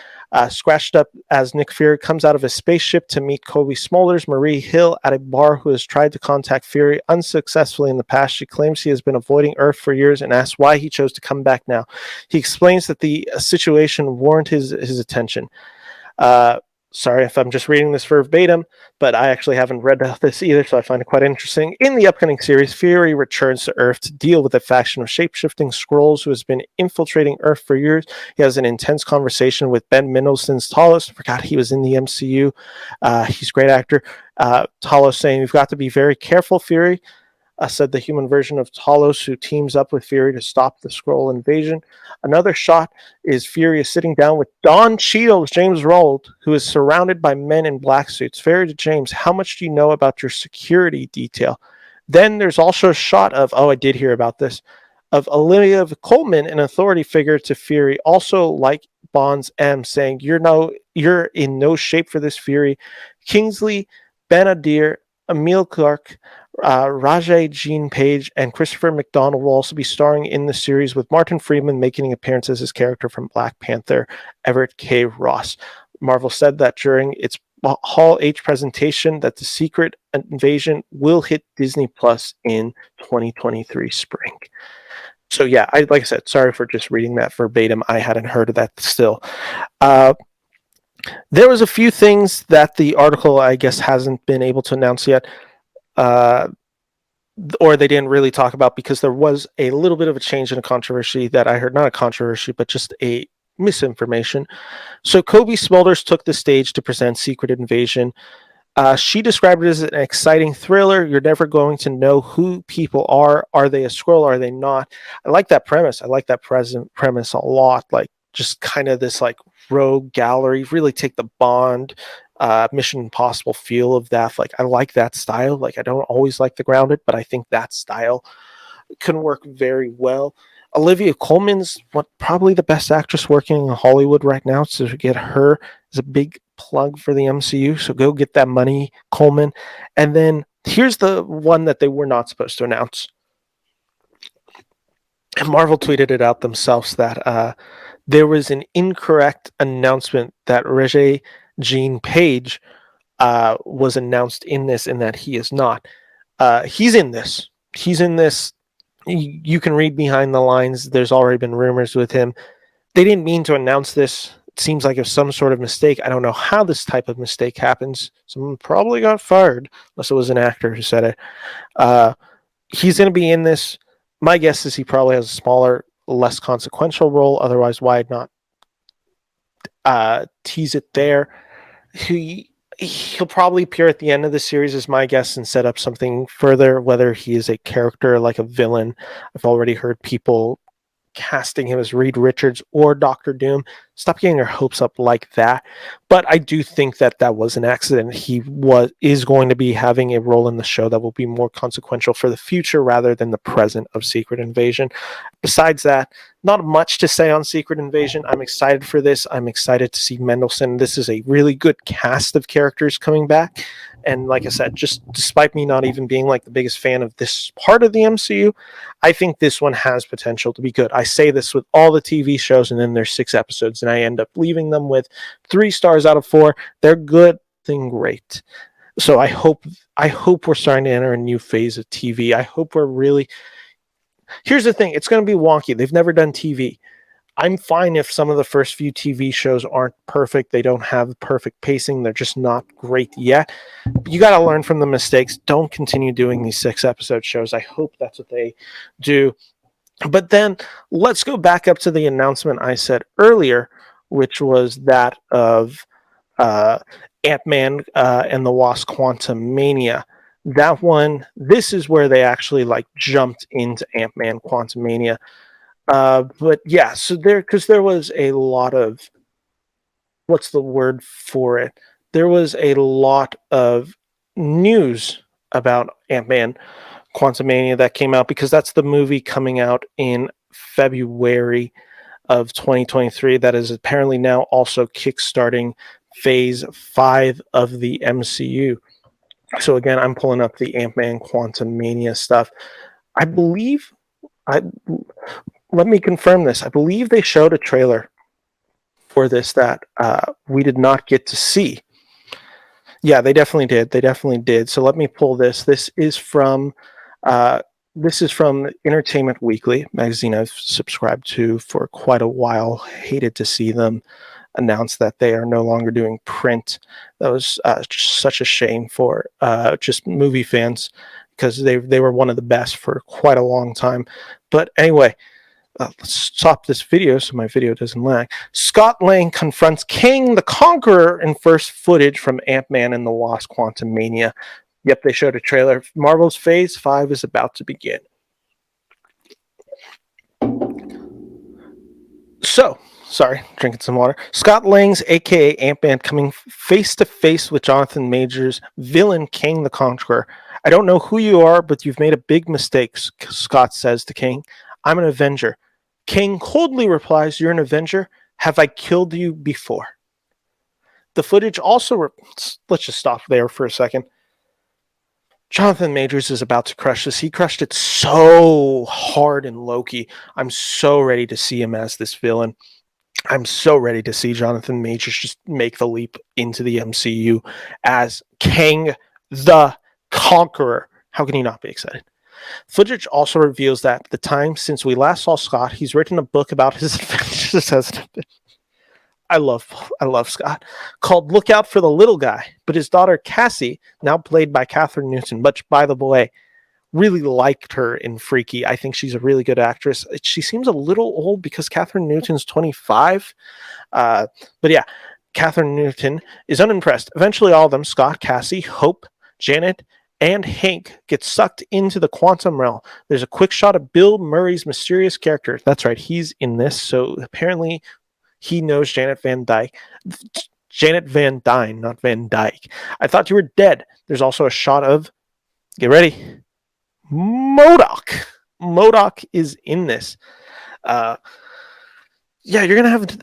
scratched up as Nick Fury, comes out of a spaceship to meet Kobe Smulders, Marie Hill, at a bar, who has tried to contact Fury unsuccessfully in the past. She claims he has been avoiding Earth for years and asks why he chose to come back now. He explains that the situation warranted his attention. Sorry if I'm just reading this verbatim, but I actually haven't read this either, so I find it quite interesting. In the upcoming series, Fury returns to Earth to deal with a faction of shape-shifting Skrulls who has been infiltrating Earth for years. He has an intense conversation with Ben Mendelsohn's Talos. I forgot he was in the MCU. He's a great actor. Talos saying, "You've got to be very careful, Fury," said the human version of Talos, who teams up with Fury to stop the Skrull invasion. Another shot is Fury is sitting down with Don Cheadle's James Rold, who is surrounded by men in black suits. Fury to James, "How much do you know about your security detail?" Then there's also a shot of, I did hear about this, of Olivia Colman, an authority figure to Fury, also like Bond's M, saying, you're in no shape for this, Fury." Kingsley Benadir, Emil Clark, Rajay Jean Page, and Christopher McDonald will also be starring in the series, with Martin Freeman making an appearance as his character from Black Panther, Everett K. Ross. Marvel said that during its Hall H presentation that the Secret Invasion will hit Disney Plus in 2023 spring. So yeah, like I said, sorry for just reading that verbatim. I hadn't heard of that still. There was a few things that the article, I guess, hasn't been able to announce yet. Or they didn't really talk about, because there was a little bit of a change in a controversy that I heard, not a controversy, but just a misinformation. So Kobe Smulders took the stage to present Secret Invasion. She described it as an exciting thriller. You're never going to know who people are. Are they a Skrull? Are they not? I like that premise. I like that premise a lot. Like, just kind of this like rogue gallery, really take the Bond, Mission Impossible feel of that. Like, I like that style. Like, I don't always like the grounded, but I think that style can work very well. Olivia Colman's probably the best actress working in Hollywood right now, so to get her is a big plug for the MCU. So go get that money, Coleman. And then here's the one that they were not supposed to announce. And Marvel tweeted it out themselves that there was an incorrect announcement that Regé Jean Page was announced in this, and that he is not. He's in this. He's in this. You can read behind the lines. There's already been rumors with him. They didn't mean to announce this. It seems like it was some sort of mistake. I don't know how this type of mistake happens. Someone probably got fired, unless it was an actor who said it. He's going to be in this. My guess is he probably has a smaller, less consequential role. Otherwise, why not tease it there? He'll probably appear at the end of the series, is my guess, and set up something further, whether he is a character like a villain. I've already heard people casting him as Reed Richards or Doctor Doom. Stop getting your hopes up like that. But I do think that was an accident. He is going to be having a role in the show that will be more consequential for the future rather than the present of Secret Invasion. Besides that, not much to say on Secret Invasion. I'm excited for this. I'm excited to see Mendelsohn. This is a really good cast of characters coming back. And like I said, just despite me not even being like the biggest fan of this part of the MCU, I think this one has potential to be good. I say this with all the TV shows, and then there's 6 episodes, and I end up leaving them with 3 stars out of 4. They're good, thing great. So I hope we're starting to enter a new phase of TV. I hope we're really... Here's the thing, it's going to be wonky. They've never done TV. I'm fine if some of the first few TV shows aren't perfect. They don't have perfect pacing. They're just not great yet. You got to learn from the mistakes. Don't continue doing these 6-episode shows. I hope that's what they do. But then let's go back up to the announcement I said earlier, which was that of Ant-Man and the Wasp Quantumania. That one, this is where they actually like jumped into Ant-Man Quantumania. But yeah, so because there was a lot of, what's the word for it? There was a lot of news about Ant-Man Quantumania that came out, because that's the movie coming out in February of 2023 that is apparently now also kickstarting phase 5 of the MCU. So again, I'm pulling up the Ant-Man Quantumania stuff. I believe, let me confirm this. I believe they showed a trailer for this that we did not get to see. Yeah, they definitely did. They definitely did. So let me pull this. This is from Entertainment Weekly, magazine I've subscribed to for quite a while. Hated to see them announce that they are no longer doing print. That was just such a shame for just movie fans, because they were one of the best for quite a long time. But anyway, let's stop this video so my video doesn't lag. Scott Lang confronts Kang the Conqueror in first footage from Ant-Man and the Wasp Quantumania. Yep, they showed a trailer. Marvel's Phase 5 is about to begin. So, sorry, drinking some water. Scott Lang's, aka Ant-Man, coming face to face with Jonathan Majors' villain Kang the Conqueror. I don't know who you are, but you've made a big mistake, Scott says to Kang. I'm an Avenger. Kang coldly replies, you're an Avenger? Have I killed you before? The footage also... let's just stop there for a second. Jonathan Majors is about to crush this. He crushed it so hard in Loki. I'm so ready to see him as this villain. I'm so ready to see Jonathan Majors just make the leap into the MCU as Kang the Conqueror. How can you not be excited? Footage also reveals that the time since we last saw Scott, he's written a book about his adventures as an Avenger. I love Scott, called Look Out for the Little Guy. But his daughter Cassie, now played by Catherine Newton, but by the way, really liked her in Freaky. I think she's a really good actress. She seems a little old because Catherine Newton's 25. But yeah, Catherine Newton is unimpressed. Eventually all of them, Scott, Cassie, Hope, Janet, and Hank, get sucked into the quantum realm. There's a quick shot of Bill Murray's mysterious character. That's right, he's in this. So apparently he knows Janet Van Dyne, not Van Dyke. I thought you were dead. There's also a shot of, get ready, MODOK. MODOK is in this. Yeah, you're going to have...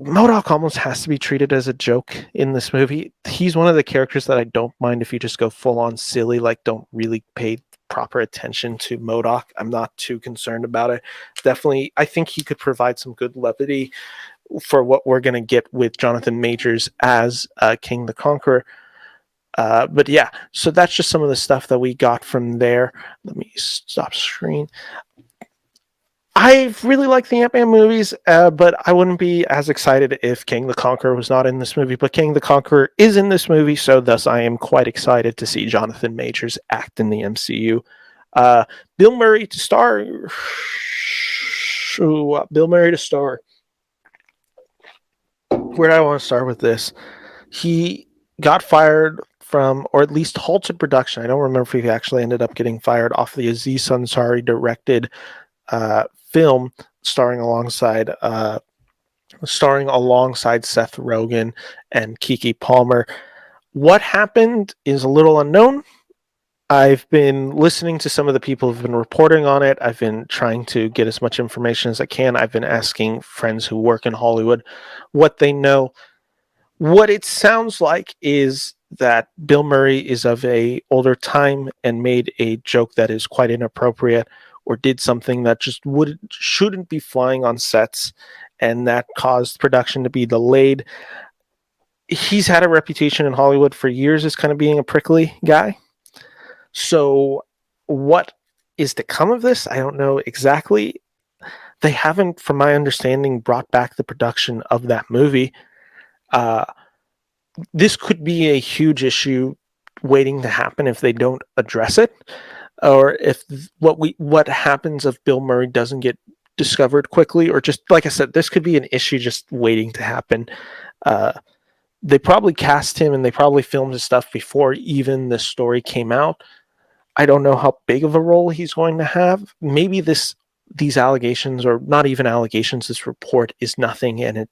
MODOK almost has to be treated as a joke in this movie. He's one of the characters that I don't mind if you just go full on silly, like don't really pay proper attention to MODOK. I'm not too concerned about it. Definitely, I think he could provide some good levity for what we're going to get with Jonathan Majors as Kang the Conqueror. But yeah, so that's just some of the stuff that we got from there. Let me stop screen. I really like the Ant-Man movies, but I wouldn't be as excited if Kang the Conqueror was not in this movie. But Kang the Conqueror is in this movie, so thus I am quite excited to see Jonathan Majors act in the MCU. Bill Murray to star. Bill Murray to star. Where do I want to start with this? He got fired from, or at least halted production. I don't remember if he actually ended up getting fired off the Aziz Ansari directed film starring alongside Seth Rogen and Keke Palmer. What happened is a little unknown. I've been listening to some of the people who've been reporting on it. I've been trying to get as much information as I can. I've been asking friends who work in Hollywood what they know. What it sounds like is that Bill Murray is of a older time and made a joke that is quite inappropriate, or did something that just shouldn't be flying on sets, and that caused production to be delayed. He's had a reputation in Hollywood for years as kind of being a prickly guy. So what is to come of this? I don't know exactly. They haven't, from my understanding, brought back the production of that movie. This could be a huge issue waiting to happen if they don't address it. Or if what happens if Bill Murray doesn't get discovered quickly, or just, like I said, this could be an issue just waiting to happen. They probably cast him and they probably filmed his stuff before even the story came out. I don't know how big of a role he's going to have. Maybe these allegations, or not even allegations, this report is nothing, and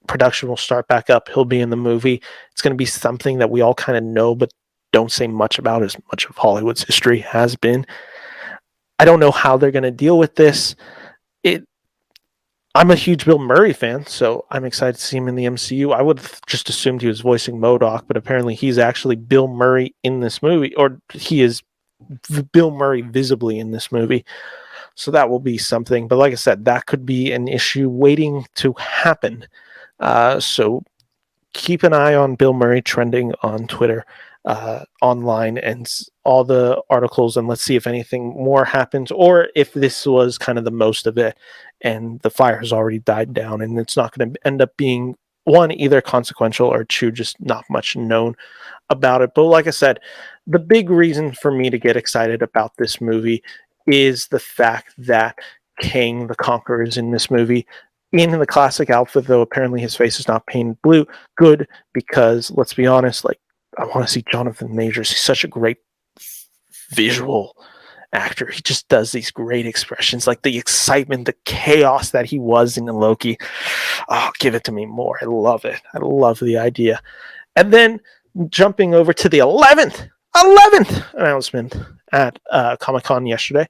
production will start back up. He'll be in the movie. It's going to be something that we all kind of know, but don't say much about, as much of Hollywood's history has been. I don't know how they're going to deal with this. I'm a huge Bill Murray fan, so I'm excited to see him in the MCU. I would have just assumed he was voicing MODOK, but apparently he's actually Bill Murray in this movie, or he is Bill Murray visibly in this movie. So that will be something. But like I said, that could be an issue waiting to happen. So keep an eye on Bill Murray trending on Twitter, online, and all the articles, and let's see if anything more happens, or if this was kind of the most of it, and the fire has already died down, and it's not going to end up being one either consequential or two just not much known about it. But like I said, the big reason for me to get excited about this movie is the fact that Kang the Conqueror is in this movie in the classic outfit, though apparently his face is not painted blue. Good, because let's be honest, like, I want to see Jonathan Majors. He's such a great visual actor. He just does these great expressions, like the excitement, the chaos that he was in the Loki. Oh, give it to me more. I love it. I love the idea. And then jumping over to the 11th announcement at Comic-Con yesterday.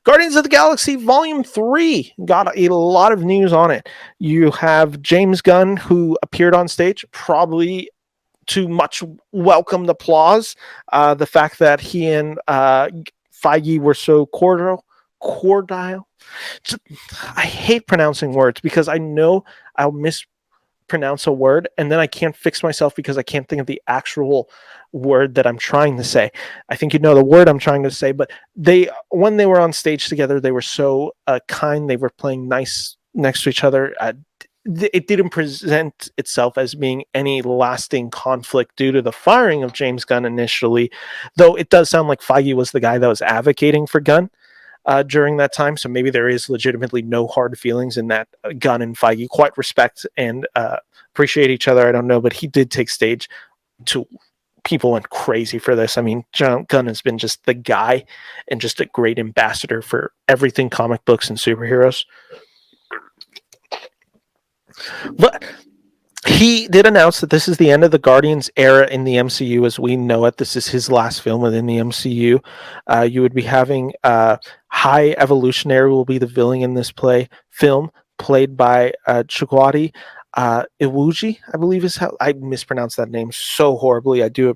Guardians of the Galaxy Volume 3 got a lot of news on it. You have James Gunn, who appeared on stage, probably to much welcomed applause. The fact that he and Feige were so cordial. I hate pronouncing words because I know I'll mispronounce a word and then I can't fix myself because I can't think of the actual word that I'm trying to say. I think you know the word I'm trying to say, but when they were on stage together, they were so kind. They were playing nice next to each other. It didn't present itself as being any lasting conflict due to the firing of James Gunn initially, though it does sound like Feige was the guy that was advocating for Gunn during that time. So maybe there is legitimately no hard feelings in that. Gunn and Feige quite respect and appreciate each other. I don't know, but he did take stage to. People went crazy for this. I mean, Gunn has been just the guy and just a great ambassador for everything comic books and superheroes. But he did announce that this is the end of the Guardians era in the MCU as we know it. This is his last film within the MCU. You would be having High Evolutionary will be the villain in this film, played by Chugwadi Iwuji, I believe is how I mispronounced that name so horribly. I do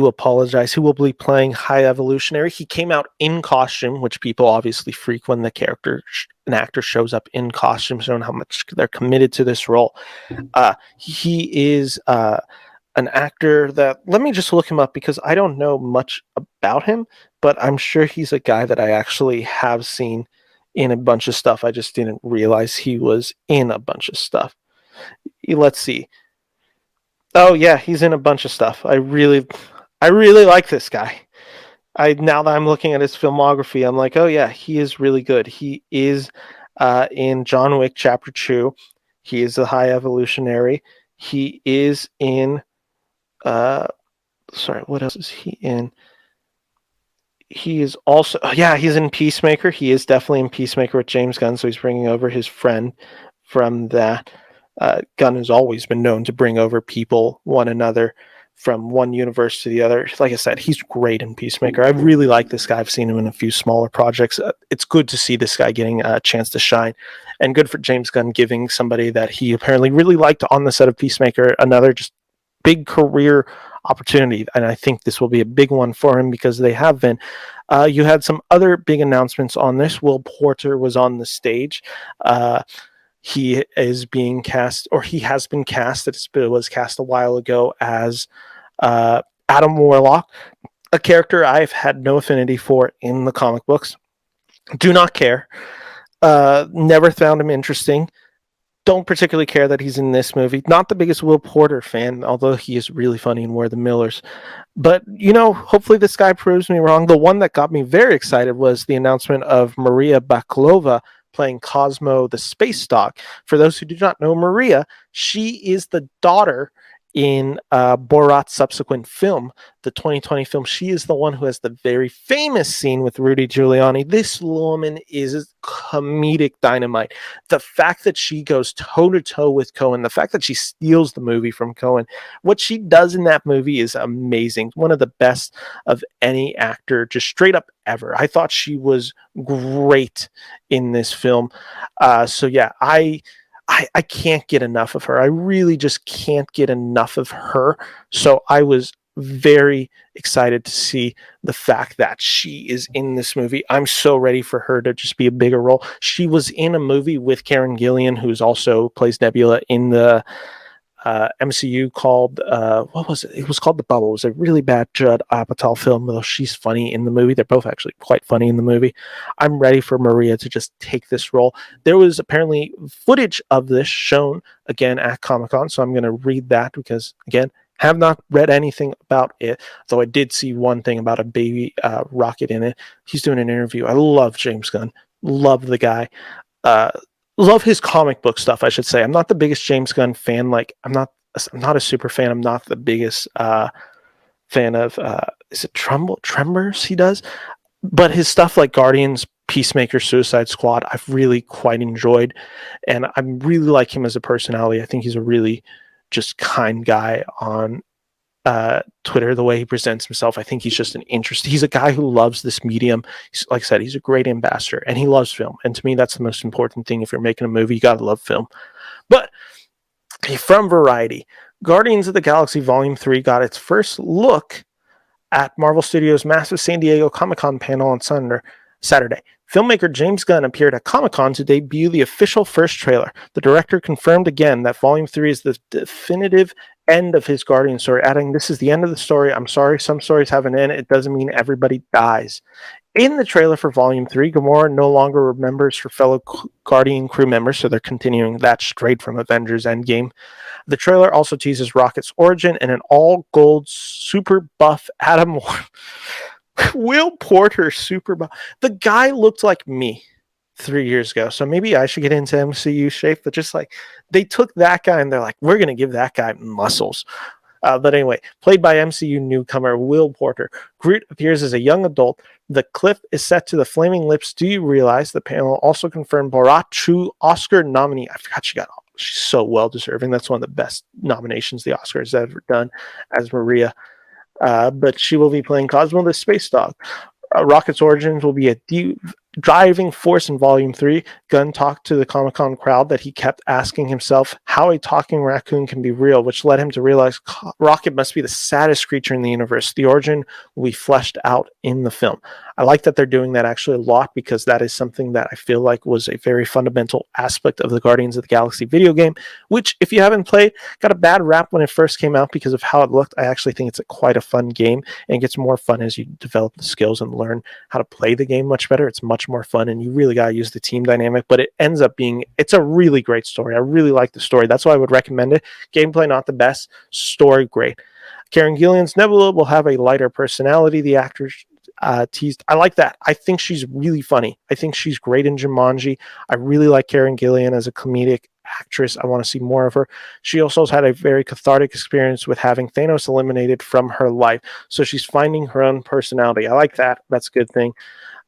apologize. Who will be playing High Evolutionary? He came out in costume, which people obviously freak when an actor shows up in costume, showing how much they're committed to this role. He is an actor that, let me just look him up because I don't know much about him, but I'm sure he's a guy that I actually have seen in a bunch of stuff. I just didn't realize he was in a bunch of stuff. Let's see. Oh yeah, he's in a bunch of stuff. I really like this guy. Now that I'm looking at his filmography, I'm like, oh yeah, he is really good. He is in John Wick Chapter 2. He is the High Evolutionary. He is in what else is he in? He is also, he's in Peacemaker. He is definitely in Peacemaker with James Gunn, so he's bringing over his friend from that. Gunn has always been known to bring over one another from one universe to the other. Like I said, he's great in Peacemaker. I really like this guy. I've seen him in a few smaller projects. It's good to see this guy getting a chance to shine, and good for James Gunn giving somebody that he apparently really liked on the set of Peacemaker another just big career opportunity. And I think this will be a big one for him because they have been. You had some other big announcements on this. Will Porter was on the stage. He is being cast, or he has been cast. It was cast a while ago as Adam Warlock, a character I've had no affinity for in the comic books. Do not care. Never found him interesting. Don't particularly care that he's in this movie. Not the biggest Will Porter fan, although he is really funny in We're the Millers. But, hopefully this guy proves me wrong. The one that got me very excited was the announcement of Maria Bakalova playing Cosmo the Space Dog. For those who do not know Maria, she is the daughter in Borat's subsequent film, the 2020 film. She is the one who has the very famous scene with Rudy Giuliani. This woman is comedic dynamite. The fact that she goes toe-to-toe with Cohen, the fact that she steals the movie from Cohen, what she does in that movie is amazing. One of the best of any actor, just straight up ever. I thought she was great in this film. So yeah, I can't get enough of her. I really just can't get enough of her. So I was very excited to see the fact that she is in this movie. I'm so ready for her to just be a bigger role. She was in a movie with Karen Gillan, who's also plays Nebula in the MCU called what was it? It was called The Bubble. It was a really bad Judd Apatow film, though she's funny in the movie. They're both actually quite funny in the movie. I'm ready for Maria to just take this role. There was apparently footage of this shown again at Comic-Con, so I'm going to read that because, again, have not read anything about it, though I did see one thing about a baby rocket in it. He's doing an interview. I love James Gunn. Love the guy. Love his comic book stuff, I should say. I'm not the biggest James Gunn fan. Like, I'm not a super fan. I'm not the biggest fan of is it Tremors he does? But his stuff like Guardians, Peacemaker, Suicide Squad, I've really quite enjoyed. And I really like him as a personality. I think he's a really just kind guy on Twitter, the way he presents himself. I think he's just he's a guy who loves this medium. Like I said, he's a great ambassador and he loves film. And to me, that's the most important thing. If you're making a movie, you got to love film. But from Variety, Guardians of the Galaxy Volume 3 got its first look at Marvel Studios' massive San Diego Comic-Con panel on Saturday. Filmmaker James Gunn appeared at Comic-Con to debut the official first trailer. The director confirmed again that Volume 3 is the definitive end of his Guardian story, adding, "This is the end of the story. I'm sorry, some stories have an end. It doesn't mean everybody dies." In the trailer for Volume 3, Gamora no longer remembers her fellow Guardian crew members, so they're continuing that straight from Avengers Endgame. The trailer also teases Rocket's origin and an all-gold super buff Adam Will Porter super buff. The guy looked like me 3 years ago, so maybe I should get into MCU shape, but just like they took that guy and they're like, we're going to give that guy muscles. But anyway, played by MCU newcomer Will Porter, Groot appears as a young adult. The clip is set to the Flaming Lips. Do you realize? The panel also confirmed Borat Chu Oscar nominee. I forgot she's so well deserving. That's one of the best nominations the Oscars have ever done as Maria. But she will be playing Cosmo the Space Dog. Rocket's origins will be a driving force in Volume 3. Gunn talked to the Comic-Con crowd that he kept asking himself how a talking raccoon can be real, which led him to realize Rocket must be the saddest creature in the universe. The origin will be fleshed out in the film. I like that they're doing that actually a lot because that is something that I feel like was a very fundamental aspect of the Guardians of the Galaxy video game, which, if you haven't played, got a bad rap when it first came out because of how it looked. I actually think it's quite a fun game, and it gets more fun as you develop the skills and learn how to play the game much better. It's much more fun, and you really got to use the team dynamic, but it ends up being, it's a really great story. I really like the story. That's why I would recommend it. Gameplay, not the best. Story, great. Karen Gillan's Nebula will have a lighter personality. The actors teased. I like that. I think she's really funny. I think she's great in Jumanji. I really like Karen Gillan as a comedic actress. I want to see more of her. She also has had a very cathartic experience with having Thanos eliminated from her life. So she's finding her own personality. I like that. That's a good thing.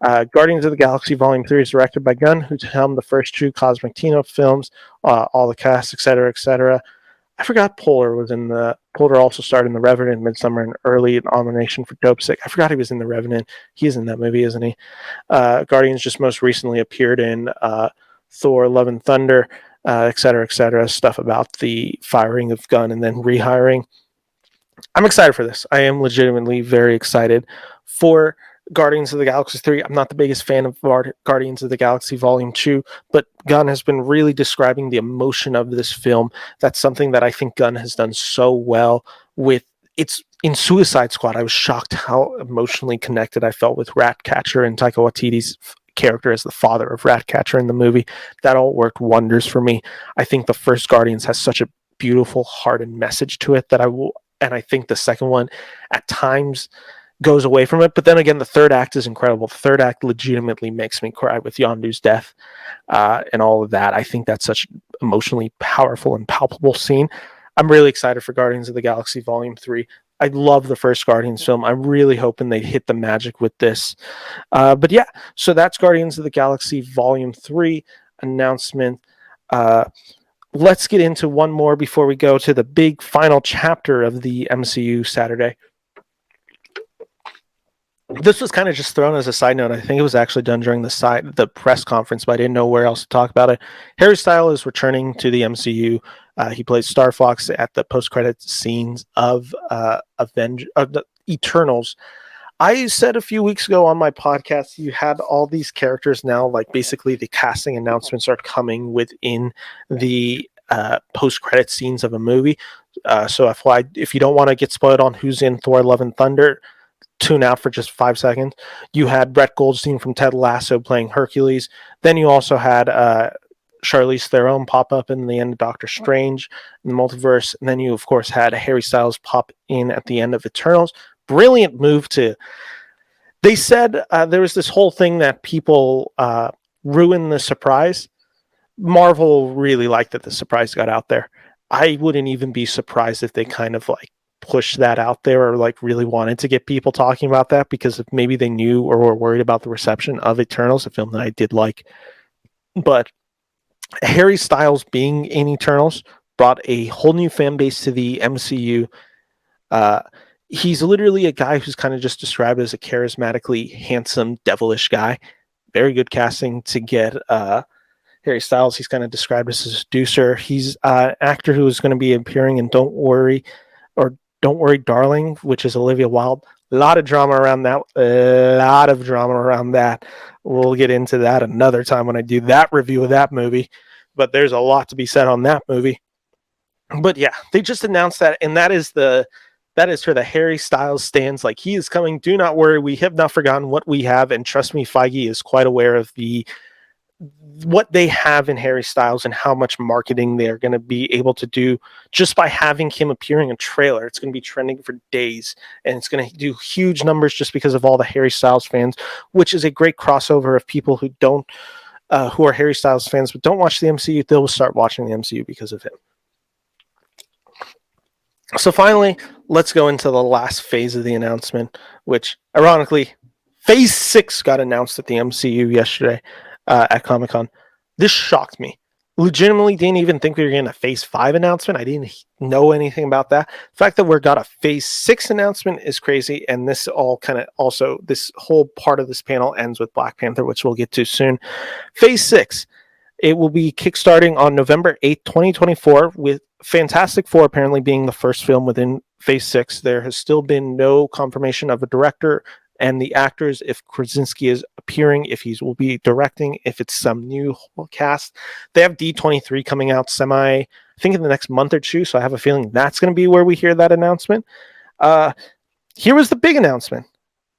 Guardians of the Galaxy Volume 3 is directed by Gunn, who helmed the first two Cosmic Team-Up films, all the cast, etc., etc. I forgot Polar also starred in The Revenant, Midsummer, and early nomination for Dope Sick. I forgot he was in The Revenant. He's in that movie, isn't he? Guardians just most recently appeared in Thor, Love and Thunder, etc., stuff about the firing of Gunn and then rehiring. I'm excited for this. I am legitimately very excited for Guardians of the Galaxy 3. I'm not the biggest fan of Guardians of the Galaxy Volume 2, but Gunn has been really describing the emotion of this film. That's something that I think Gunn has done so well with. It's in Suicide Squad. I was shocked how emotionally connected I felt with Ratcatcher and Taika Waititi's character as the father of Ratcatcher in the movie. That all worked wonders for me. I think the first Guardians has such a beautiful heart and message to it and I think the second one at times goes away from it. But then again, the third act is incredible. The third act legitimately makes me cry with Yondu's death and all of that. I think that's such an emotionally powerful and palpable scene. I'm really excited for Guardians of the Galaxy Volume 3. I love the first Guardians film. I'm really hoping they hit the magic with this. But yeah, so that's Guardians of the Galaxy Volume 3 announcement. Let's get into one more before we go to the big final chapter of the MCU Saturday. This was kind of just thrown as a side note. I think it was actually done during the press conference, but I didn't know where else to talk about it. Harry Styles is returning to the MCU. He plays Star Fox at the post-credit scenes of the Eternals. I said a few weeks ago on my podcast, you had all these characters now, like basically the casting announcements are coming within the post-credit scenes of a movie. So if you don't want to get spoiled on who's in Thor: Love and Thunder, tune out for just 5 seconds. You had Brett Goldstein from Ted Lasso playing Hercules. Then you also had Charlize Theron pop up in the end of Doctor Strange in the multiverse. And then you, of course, had Harry Styles pop in at the end of Eternals. Brilliant move to... They said there was this whole thing that people ruined the surprise. Marvel really liked that the surprise got out there. I wouldn't even be surprised if they kind of like push that out there or like really wanted to get people talking about that, because if maybe they knew or were worried about the reception of Eternals, a film that I did like. But Harry Styles being in Eternals brought a whole new fan base to the MCU. He's literally a guy who's kind of just described as a charismatically handsome, devilish guy. Very good casting to get Harry Styles. He's kind of described as a seducer. He's an actor who is going to be appearing in Don't Worry, Darling, which is Olivia Wilde. A lot of drama around that. We'll get into that another time when I do that review of that movie. But there's a lot to be said on that movie. But yeah, they just announced that, and that is for the Harry Styles stands. Like, he is coming. Do not worry. We have not forgotten what we have, and trust me, Feige is quite aware of what they have in Harry Styles and how much marketing they're going to be able to do just by having him appearing in a trailer. It's going to be trending for days, and it's going to do huge numbers just because of all the Harry Styles fans, which is a great crossover of people who are Harry Styles fans but don't watch the MCU. They'll start watching the MCU because of him. So finally, let's go into the last phase of the announcement, which ironically, Phase 6 got announced at the MCU yesterday. At Comic-Con. This shocked me. Legitimately didn't even think we were getting a Phase 5 announcement. I didn't know anything about that. The fact that we got a Phase 6 announcement is crazy, and this all kind of also, this whole part of this panel ends with Black Panther, which we'll get to soon. Phase 6, it will be kickstarting on November 8th, 2024, with Fantastic Four apparently being the first film within Phase 6. There has still been no confirmation of a director and the actors, if Krasinski is appearing, if he will be directing, if it's some new cast. They have D23 coming out I think in the next month or two, so I have a feeling that's going to be where we hear that announcement. Here was the big announcement.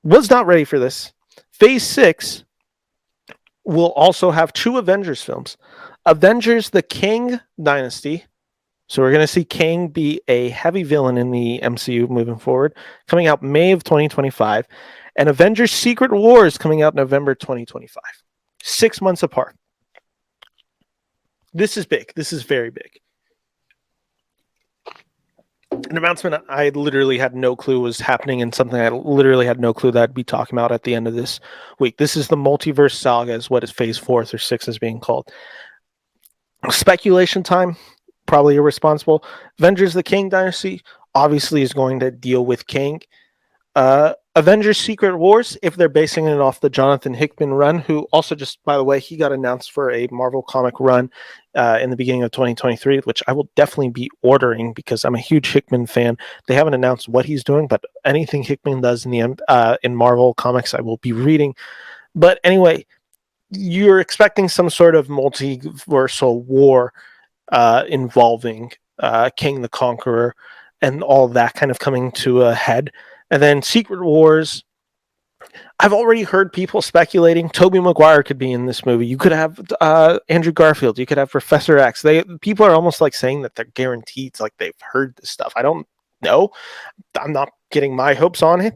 Was not ready for this. Phase 6 will also have 2 Avengers films. Avengers, the Kang Dynasty. So we're going to see Kang be a heavy villain in the MCU moving forward, coming out May of 2025. And Avengers Secret Wars coming out November 2025. 6 months apart. This is big. This is very big. An announcement I literally had no clue was happening, and something I literally had no clue that I'd be talking about at the end of this week. This is the Multiverse Saga, is what is Phase 4 or 6 is being called. Speculation time. Probably irresponsible. Avengers the Kang Dynasty obviously is going to deal with Kang. Avengers Secret Wars, if they're basing it off the Jonathan Hickman run, who also just, by the way, he got announced for a Marvel comic run in the beginning of 2023, which I will definitely be ordering because I'm a huge Hickman fan. They haven't announced what he's doing, but anything Hickman does in Marvel comics, I will be reading. But anyway, you're expecting some sort of multiversal war involving King the Conqueror and all that kind of coming to a head. And then Secret Wars, I've already heard people speculating Tobey Maguire could be in this movie. You could have Andrew Garfield. You could have Professor X. People are almost like saying that they're guaranteed. It's like they've heard this stuff. I don't know. I'm not getting my hopes on it.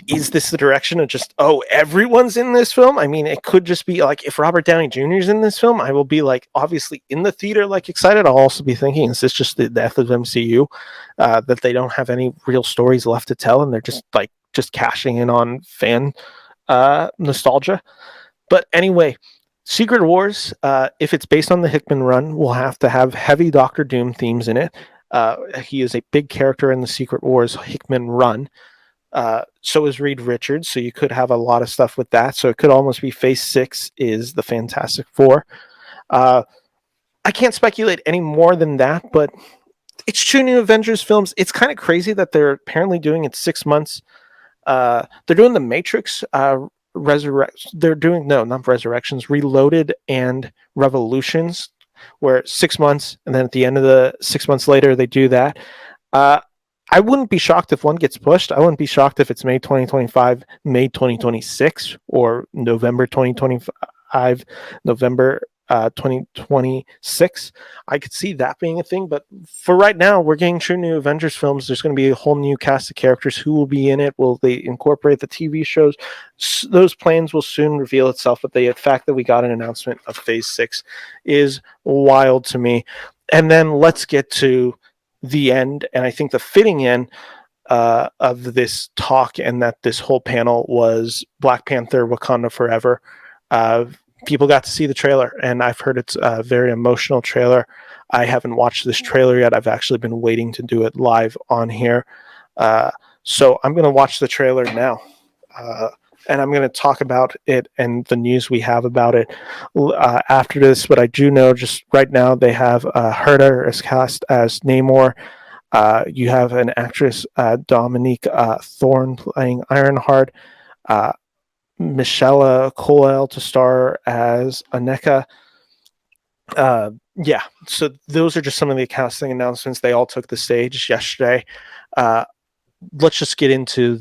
is this the direction of just, oh, everyone's in this film? I mean, it could just be like, if Robert Downey Jr. is in this film, I will be like, obviously in the theater, like excited. I'll also be thinking, is this just the death of MCU? That they don't have any real stories left to tell, and they're just cashing in on fan nostalgia. But anyway, Secret Wars, if it's based on the Hickman run, will have to have heavy Doctor Doom themes in it. He is a big character in the Secret Wars Hickman run. So is Reed Richards, so you could have a lot of stuff with that. So it could almost be Phase 6 is the Fantastic Four. I can't speculate any more than that, but it's 2 new Avengers films. It's kind of crazy that they're apparently doing it 6 months. They're doing the Matrix they're doing, no, not Resurrections, Reloaded and Revolutions, where 6 months, and then at the end of the 6 months later, they do that. I wouldn't be shocked if one gets pushed. I wouldn't be shocked if it's May 2025, May 2026, or November 2025, November 2026. I could see that being a thing, but for right now, we're getting 2 new Avengers films. There's going to be a whole new cast of characters. Who will be in it? Will they incorporate the TV shows? Those plans will soon reveal itself, but the fact that we got an announcement of Phase 6 is wild to me. And then let's get to the end, and I think the fitting end of this talk and that this whole panel was Black Panther Wakanda Forever. People got to see the trailer, and I've heard it's a very emotional trailer. I haven't watched this trailer yet. I've actually been waiting to do it live on here. So I'm going to watch the trailer now. And I'm going to talk about it and the news we have about it after this. But I do know just right now they have Herder is cast as Namor. You have an actress, Dominique Thorne, playing Ironheart. Michelle Coel to star as Aneka. Yeah, so those are just some of the casting announcements. They all took the stage yesterday. Let's just get into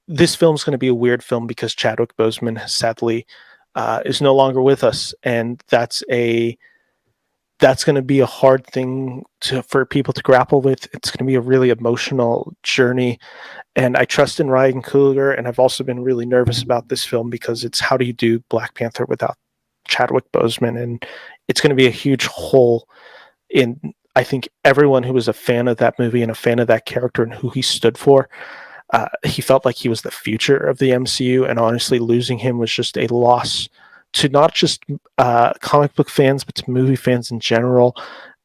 this film's going to be a weird film because Chadwick Boseman sadly is no longer with us, and that's going to be a hard thing for people to grapple with. It's going to be a really emotional journey, and I trust in Ryan Coogler, and I've also been really nervous about this film because it's how do you do Black Panther without Chadwick Boseman, and it's going to be a huge hole in, I think, everyone who was a fan of that movie and a fan of that character and who he stood for. He felt like he was the future of the MCU, and honestly, losing him was just a loss to not just comic book fans, but to movie fans in general,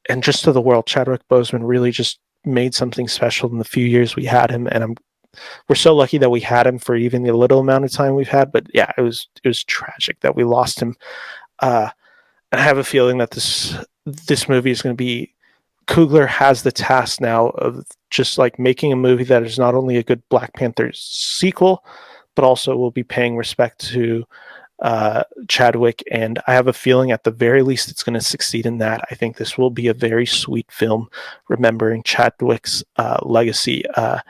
and just to the world. Chadwick Boseman really just made something special in the few years we had him, and we're so lucky that we had him for even the little amount of time we've had. But yeah, it was tragic that we lost him. I have a feeling that this movie is going to be. Coogler has the task now of just like making a movie that is not only a good Black Panther sequel, but also will be paying respect to Chadwick. And I have a feeling at the very least it's going to succeed in that. I think this will be a very sweet film remembering Chadwick's legacy. I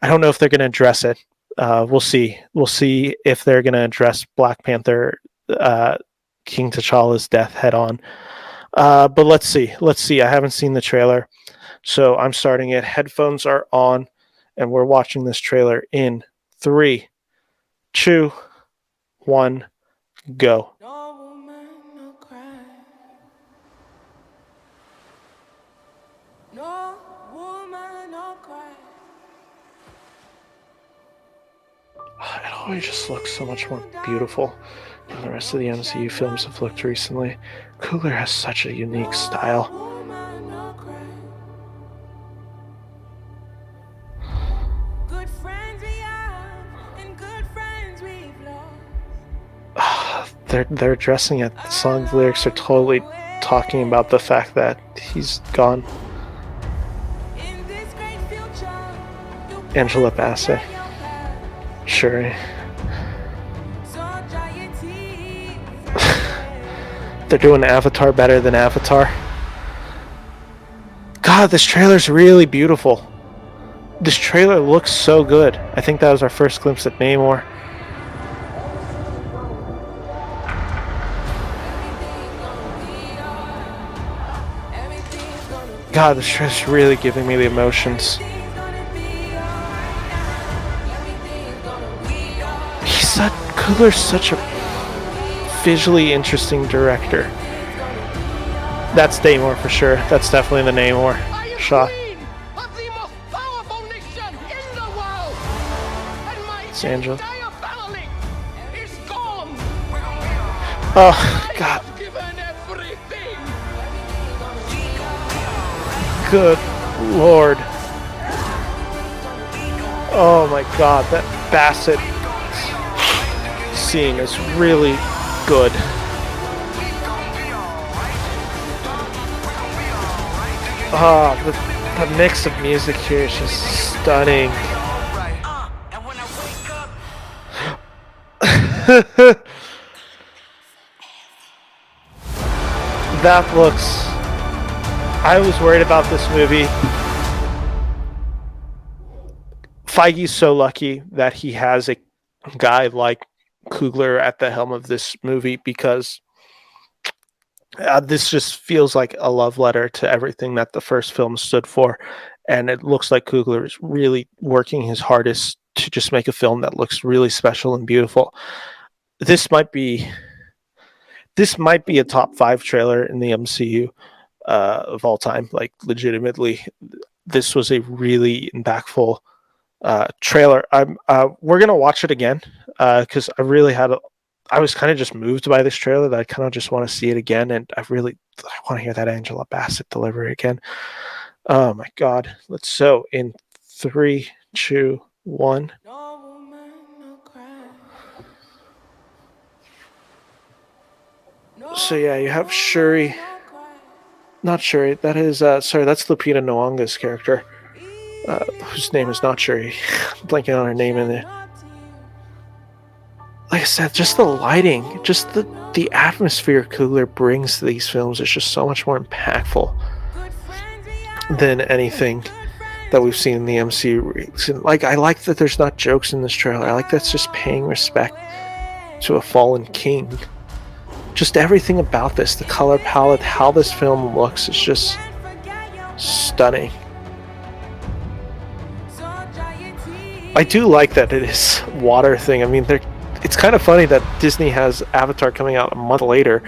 don't know if they're going to address it. We'll see. We'll see if they're going to address Black Panther, King T'Challa's death head on. But let's see. I haven't seen the trailer, so I'm starting it. Headphones are on, and we're watching this trailer in 3, 2, 1, go. No woman, no cry. No woman, no cry. It always just looks so much more beautiful than the rest of the MCU films have looked recently. Coogler has such a unique style. Woman, no cry. Good friends we have, and good friends we've lost. They're addressing it. The song's lyrics are totally talking about the fact that he's gone. In this great future, you Angela Bassett. your path. Sure. So dry your tears. They're doing Avatar better than Avatar. God, this trailer's really beautiful. This trailer looks so good. I think that was our first glimpse at Namor. God, this trailer's really giving me the emotions. Everything's gonna be alright. Everything's Coogler's such a visually interesting director. That's Namor for sure. That's definitely the Namor shot. It's Angela. Oh, God. Good Lord. Oh my God, that Bassett scene is really good. The mix of music here is just stunning. That looks... I was worried about this movie. Feige's so lucky that he has a guy like Coogler at the helm of this movie, because this just feels like a love letter to everything that the first film stood for. And it looks like Coogler is really working his hardest to just make a film that looks really special and beautiful. This might be a top 5 trailer in the MCU of all time. Like, legitimately, this was a really impactful trailer. We're gonna watch it again because I was kind of just moved by this trailer that I kind of just want to see it again, and I want to hear that Angela Bassett delivery again. Oh my God! So in 3, 2, 1. So yeah, you have Shuri. Not Shuri. That is sorry. That's Lupita Nyong'o's character, whose name is not Shuri. I'm blanking on her name in there. Like I said, just the lighting, just the atmosphere Coogler brings to these films is just so much more impactful than anything that we've seen in the MCU. Like, I like that there's not jokes in this trailer. I like that's just paying respect to a fallen king. Just everything about this, the color palette, how this film looks, is just stunning. I do like that it is water thing. I mean, it's kind of funny that Disney has Avatar coming out a month later,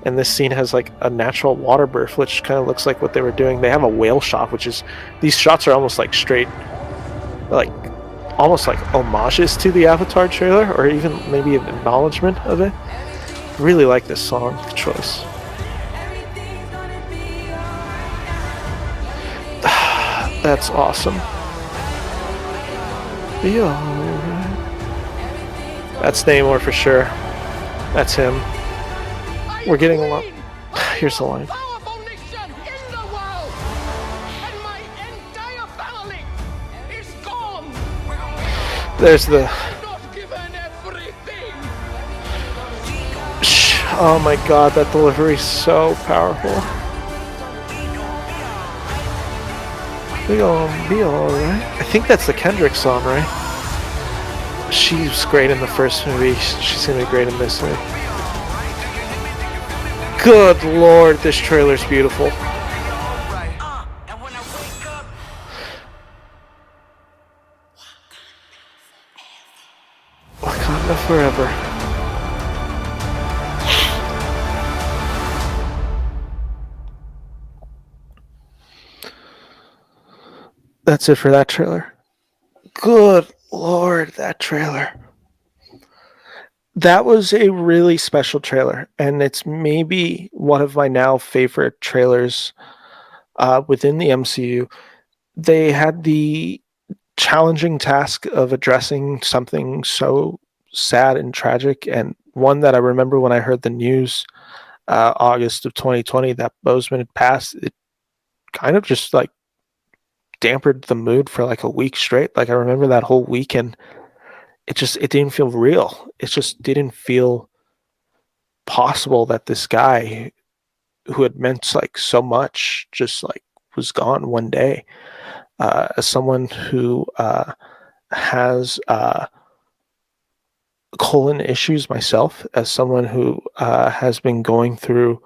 and this scene has like a natural water birth, which kind of looks like what they were doing. They have a whale shot, which is, these shots are almost like straight, like almost like homages to the Avatar trailer, or even maybe an acknowledgement of it. Really like this song choice. That's awesome. Be alright. That's Namor for sure. That's him. We're getting a lot. Here's the line. There's the... Oh my God, that delivery is so powerful. We gonna be alright. I think that's the Kendrick song, right? She was great in the first movie. She's gonna be great in this movie. Good Lord, this trailer's beautiful. Wakanda forever. That's it for that trailer. Good Lord, that trailer. That was a really special trailer, and it's maybe one of my now favorite trailers within the MCU. They had the challenging task of addressing something so sad and tragic, and one that I remember when I heard the news August of 2020 that Boseman had passed. It kind of just like dampened the mood for like a week straight. Like, I remember that whole weekend, it didn't feel real. It just didn't feel possible that this guy who had meant like so much just like was gone one day. As someone who has colon issues myself, as someone who has been going through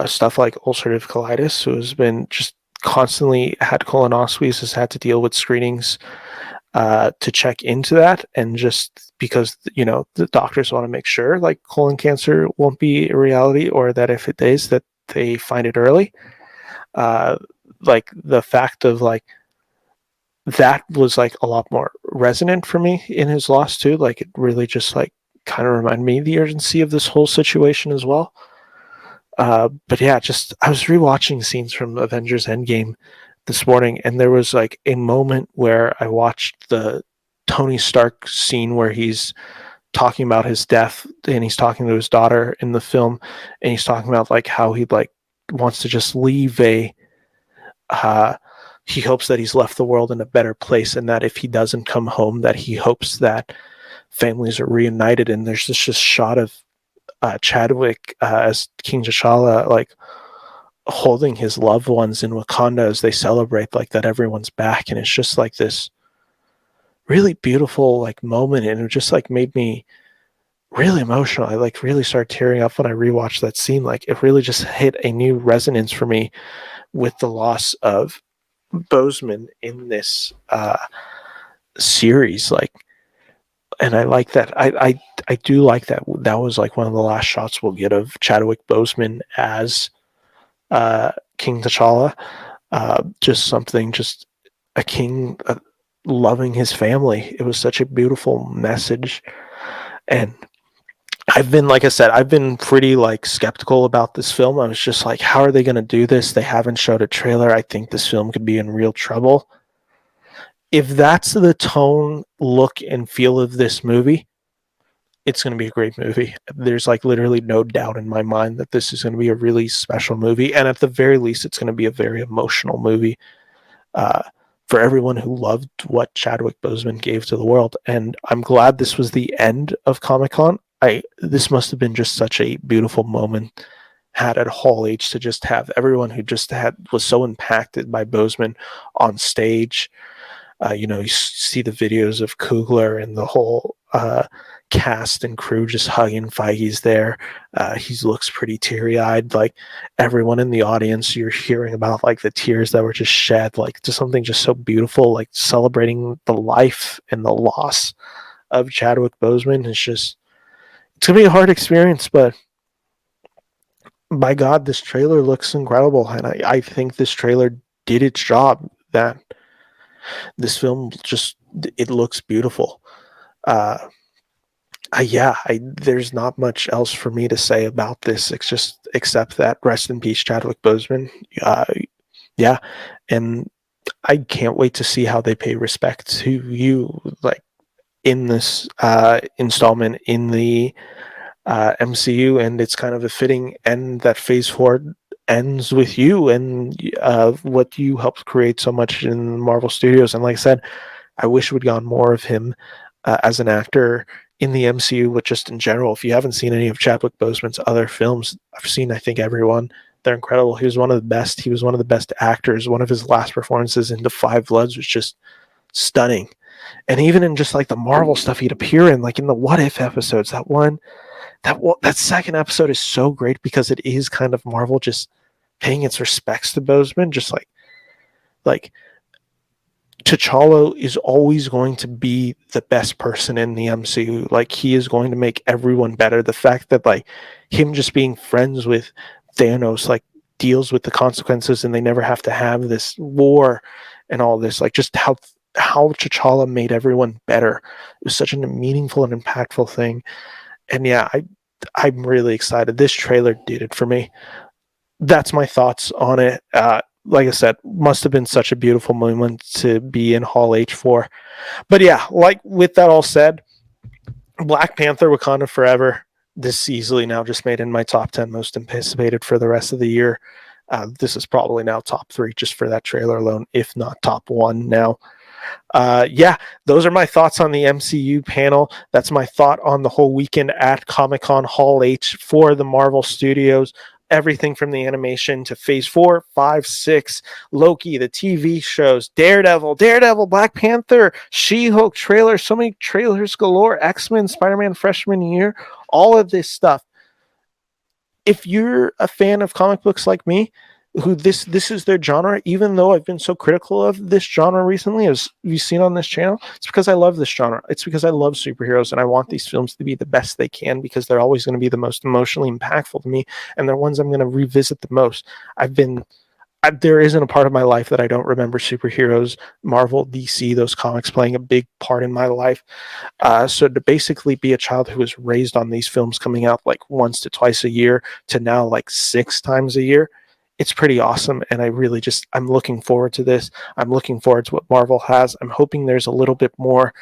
stuff like ulcerative colitis, who has been just constantly had colonoscopies, has had to deal with screenings to check into that, and just because the doctors want to make sure like colon cancer won't be a reality, or that if it is, that they find it early. Like the fact of like that was like a lot more resonant for me in his loss too. Like it really just like kind of reminded me of the urgency of this whole situation as well. But yeah, just I was rewatching scenes from Avengers Endgame this morning, and there was like a moment where I watched the Tony Stark scene where he's talking about his death, and he's talking to his daughter in the film, and he's talking about like how he like wants to just leave he hopes that he's left the world in a better place, and that if he doesn't come home, that he hopes that families are reunited. And there's this just shot of Chadwick as King T'Challa, like holding his loved ones in Wakanda as they celebrate like that everyone's back, and it's just like this really beautiful like moment, and it just like made me really emotional. I like really started tearing up when I rewatched that scene. Like it really just hit a new resonance for me with the loss of Boseman in this series. Like, and I like that. I do like that. That was like one of the last shots we'll get of Chadwick Boseman as King T'Challa. Just something, just a king loving his family. It was such a beautiful message. And I've been, like I said, I've been pretty like skeptical about this film. I was just like, how are they going to do this? They haven't showed a trailer. I think this film could be in real trouble. If that's the tone, look, and feel of this movie, it's going to be a great movie. There's like literally no doubt in my mind that this is going to be a really special movie. And at the very least, it's going to be a very emotional movie for everyone who loved what Chadwick Boseman gave to the world. And I'm glad this was the end of Comic-Con. This must have been just such a beautiful moment had at Hall H to just have everyone who just was so impacted by Boseman on stage. You see the videos of Coogler and the whole cast and crew just hugging Feige's there. He looks pretty teary-eyed. Like everyone in the audience, you're hearing about like the tears that were just shed, like just something just so beautiful, like celebrating the life and the loss of Chadwick Boseman. It's gonna be a hard experience, but by God, this trailer looks incredible, and I think this trailer did its job. That this film it looks beautiful. There's not much else for me to say about this except that rest in peace, Chadwick Boseman. And I can't wait to see how they pay respect to you, like in this installment in the MCU, and it's kind of a fitting end that Phase 4 ends with you and what you helped create so much in Marvel Studios. And like I said, I wish we'd gone more of him as an actor in the MCU, but just in general. If you haven't seen any of Chadwick Boseman's other films, I've seen I think everyone. They're incredible. He was one of the best. He was one of the best actors. One of his last performances in The Five Bloods was just stunning. And even in just like the Marvel stuff he'd appear in, like in the What If episodes, that second episode is so great because it is kind of Marvel just paying its respects to Boseman. Just like T'Challa is always going to be the best person in the MCU. Like he is going to make everyone better. The fact that like him just being friends with Thanos, like deals with the consequences, and they never have to have this war and all this, like just how T'Challa made everyone better. It was such a meaningful and impactful thing. And yeah, I'm really excited. This trailer did it for me. That's my thoughts on it. Like I said, must have been such a beautiful moment to be in Hall H for. But yeah, like with that all said, Black Panther Wakanda Forever, this easily now just made in my top 10 most anticipated for the rest of the year. This is probably now top 3 just for that trailer alone, if not top 1 now. Those are my thoughts on the MCU panel. That's my thought on the whole weekend at Comic-Con Hall H for the Marvel Studios. Everything from the animation to Phase 4, 5, 6, Loki, the TV shows, Daredevil, Black Panther, She-Hulk trailers, so many trailers galore, X-Men, Spider-Man freshman year, all of this stuff. If you're a fan of comic books like me, who this is their genre, even though I've been so critical of this genre recently, as you've seen on this channel. It's because I love this genre. It's because I love superheroes, and I want these films to be the best they can, because they're always going to be the most emotionally impactful to me, and they're ones I'm going to revisit the most. There isn't a part of my life that I don't remember superheroes, Marvel, DC, those comics playing a big part in my life. So to basically be a child who was raised on these films coming out like once to twice a year to now like 6 times a year, it's pretty awesome. And I'm looking forward to this. I'm looking forward to what Marvel has. I'm hoping there's a little bit more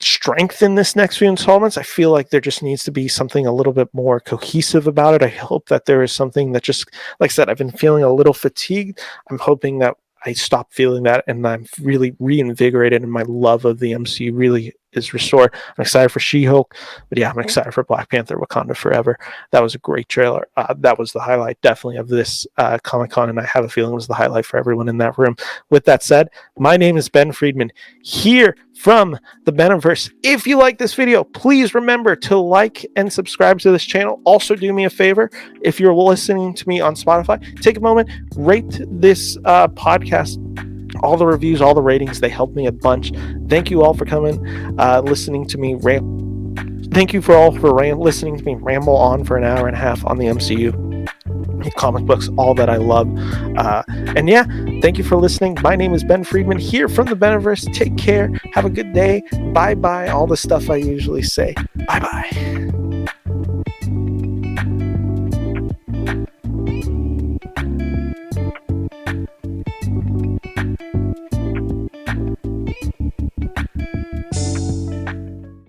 strength in this next few installments. I feel like there just needs to be something a little bit more cohesive about it. I hope that there is something that just, like I said, I've been feeling a little fatigued. I'm hoping that I stop feeling that and I'm really reinvigorated, and my love of the MCU really is restored. I'm excited for She-Hulk, but yeah, I'm excited for Black Panther: Wakanda Forever. That was a great trailer. That was the highlight definitely of this Comic-Con, and I have a feeling it was the highlight for everyone in that room. With that said, my name is Ben Friedman here from the Beniverse. If you like this video, please remember to like and subscribe to this channel. Also, do me a favor, if you're listening to me on Spotify, take a moment, rate this podcast. All the reviews, all the ratings, they help me a bunch. Thank you all for coming, listening to me Thank you for listening to me ramble on for an hour and a half on the MCU, comic books, all that I love. And yeah, thank you for listening. My name is Ben Friedman here from the Beniverse. Take care. Have a good day. Bye-bye. All the stuff I usually say. Bye-bye.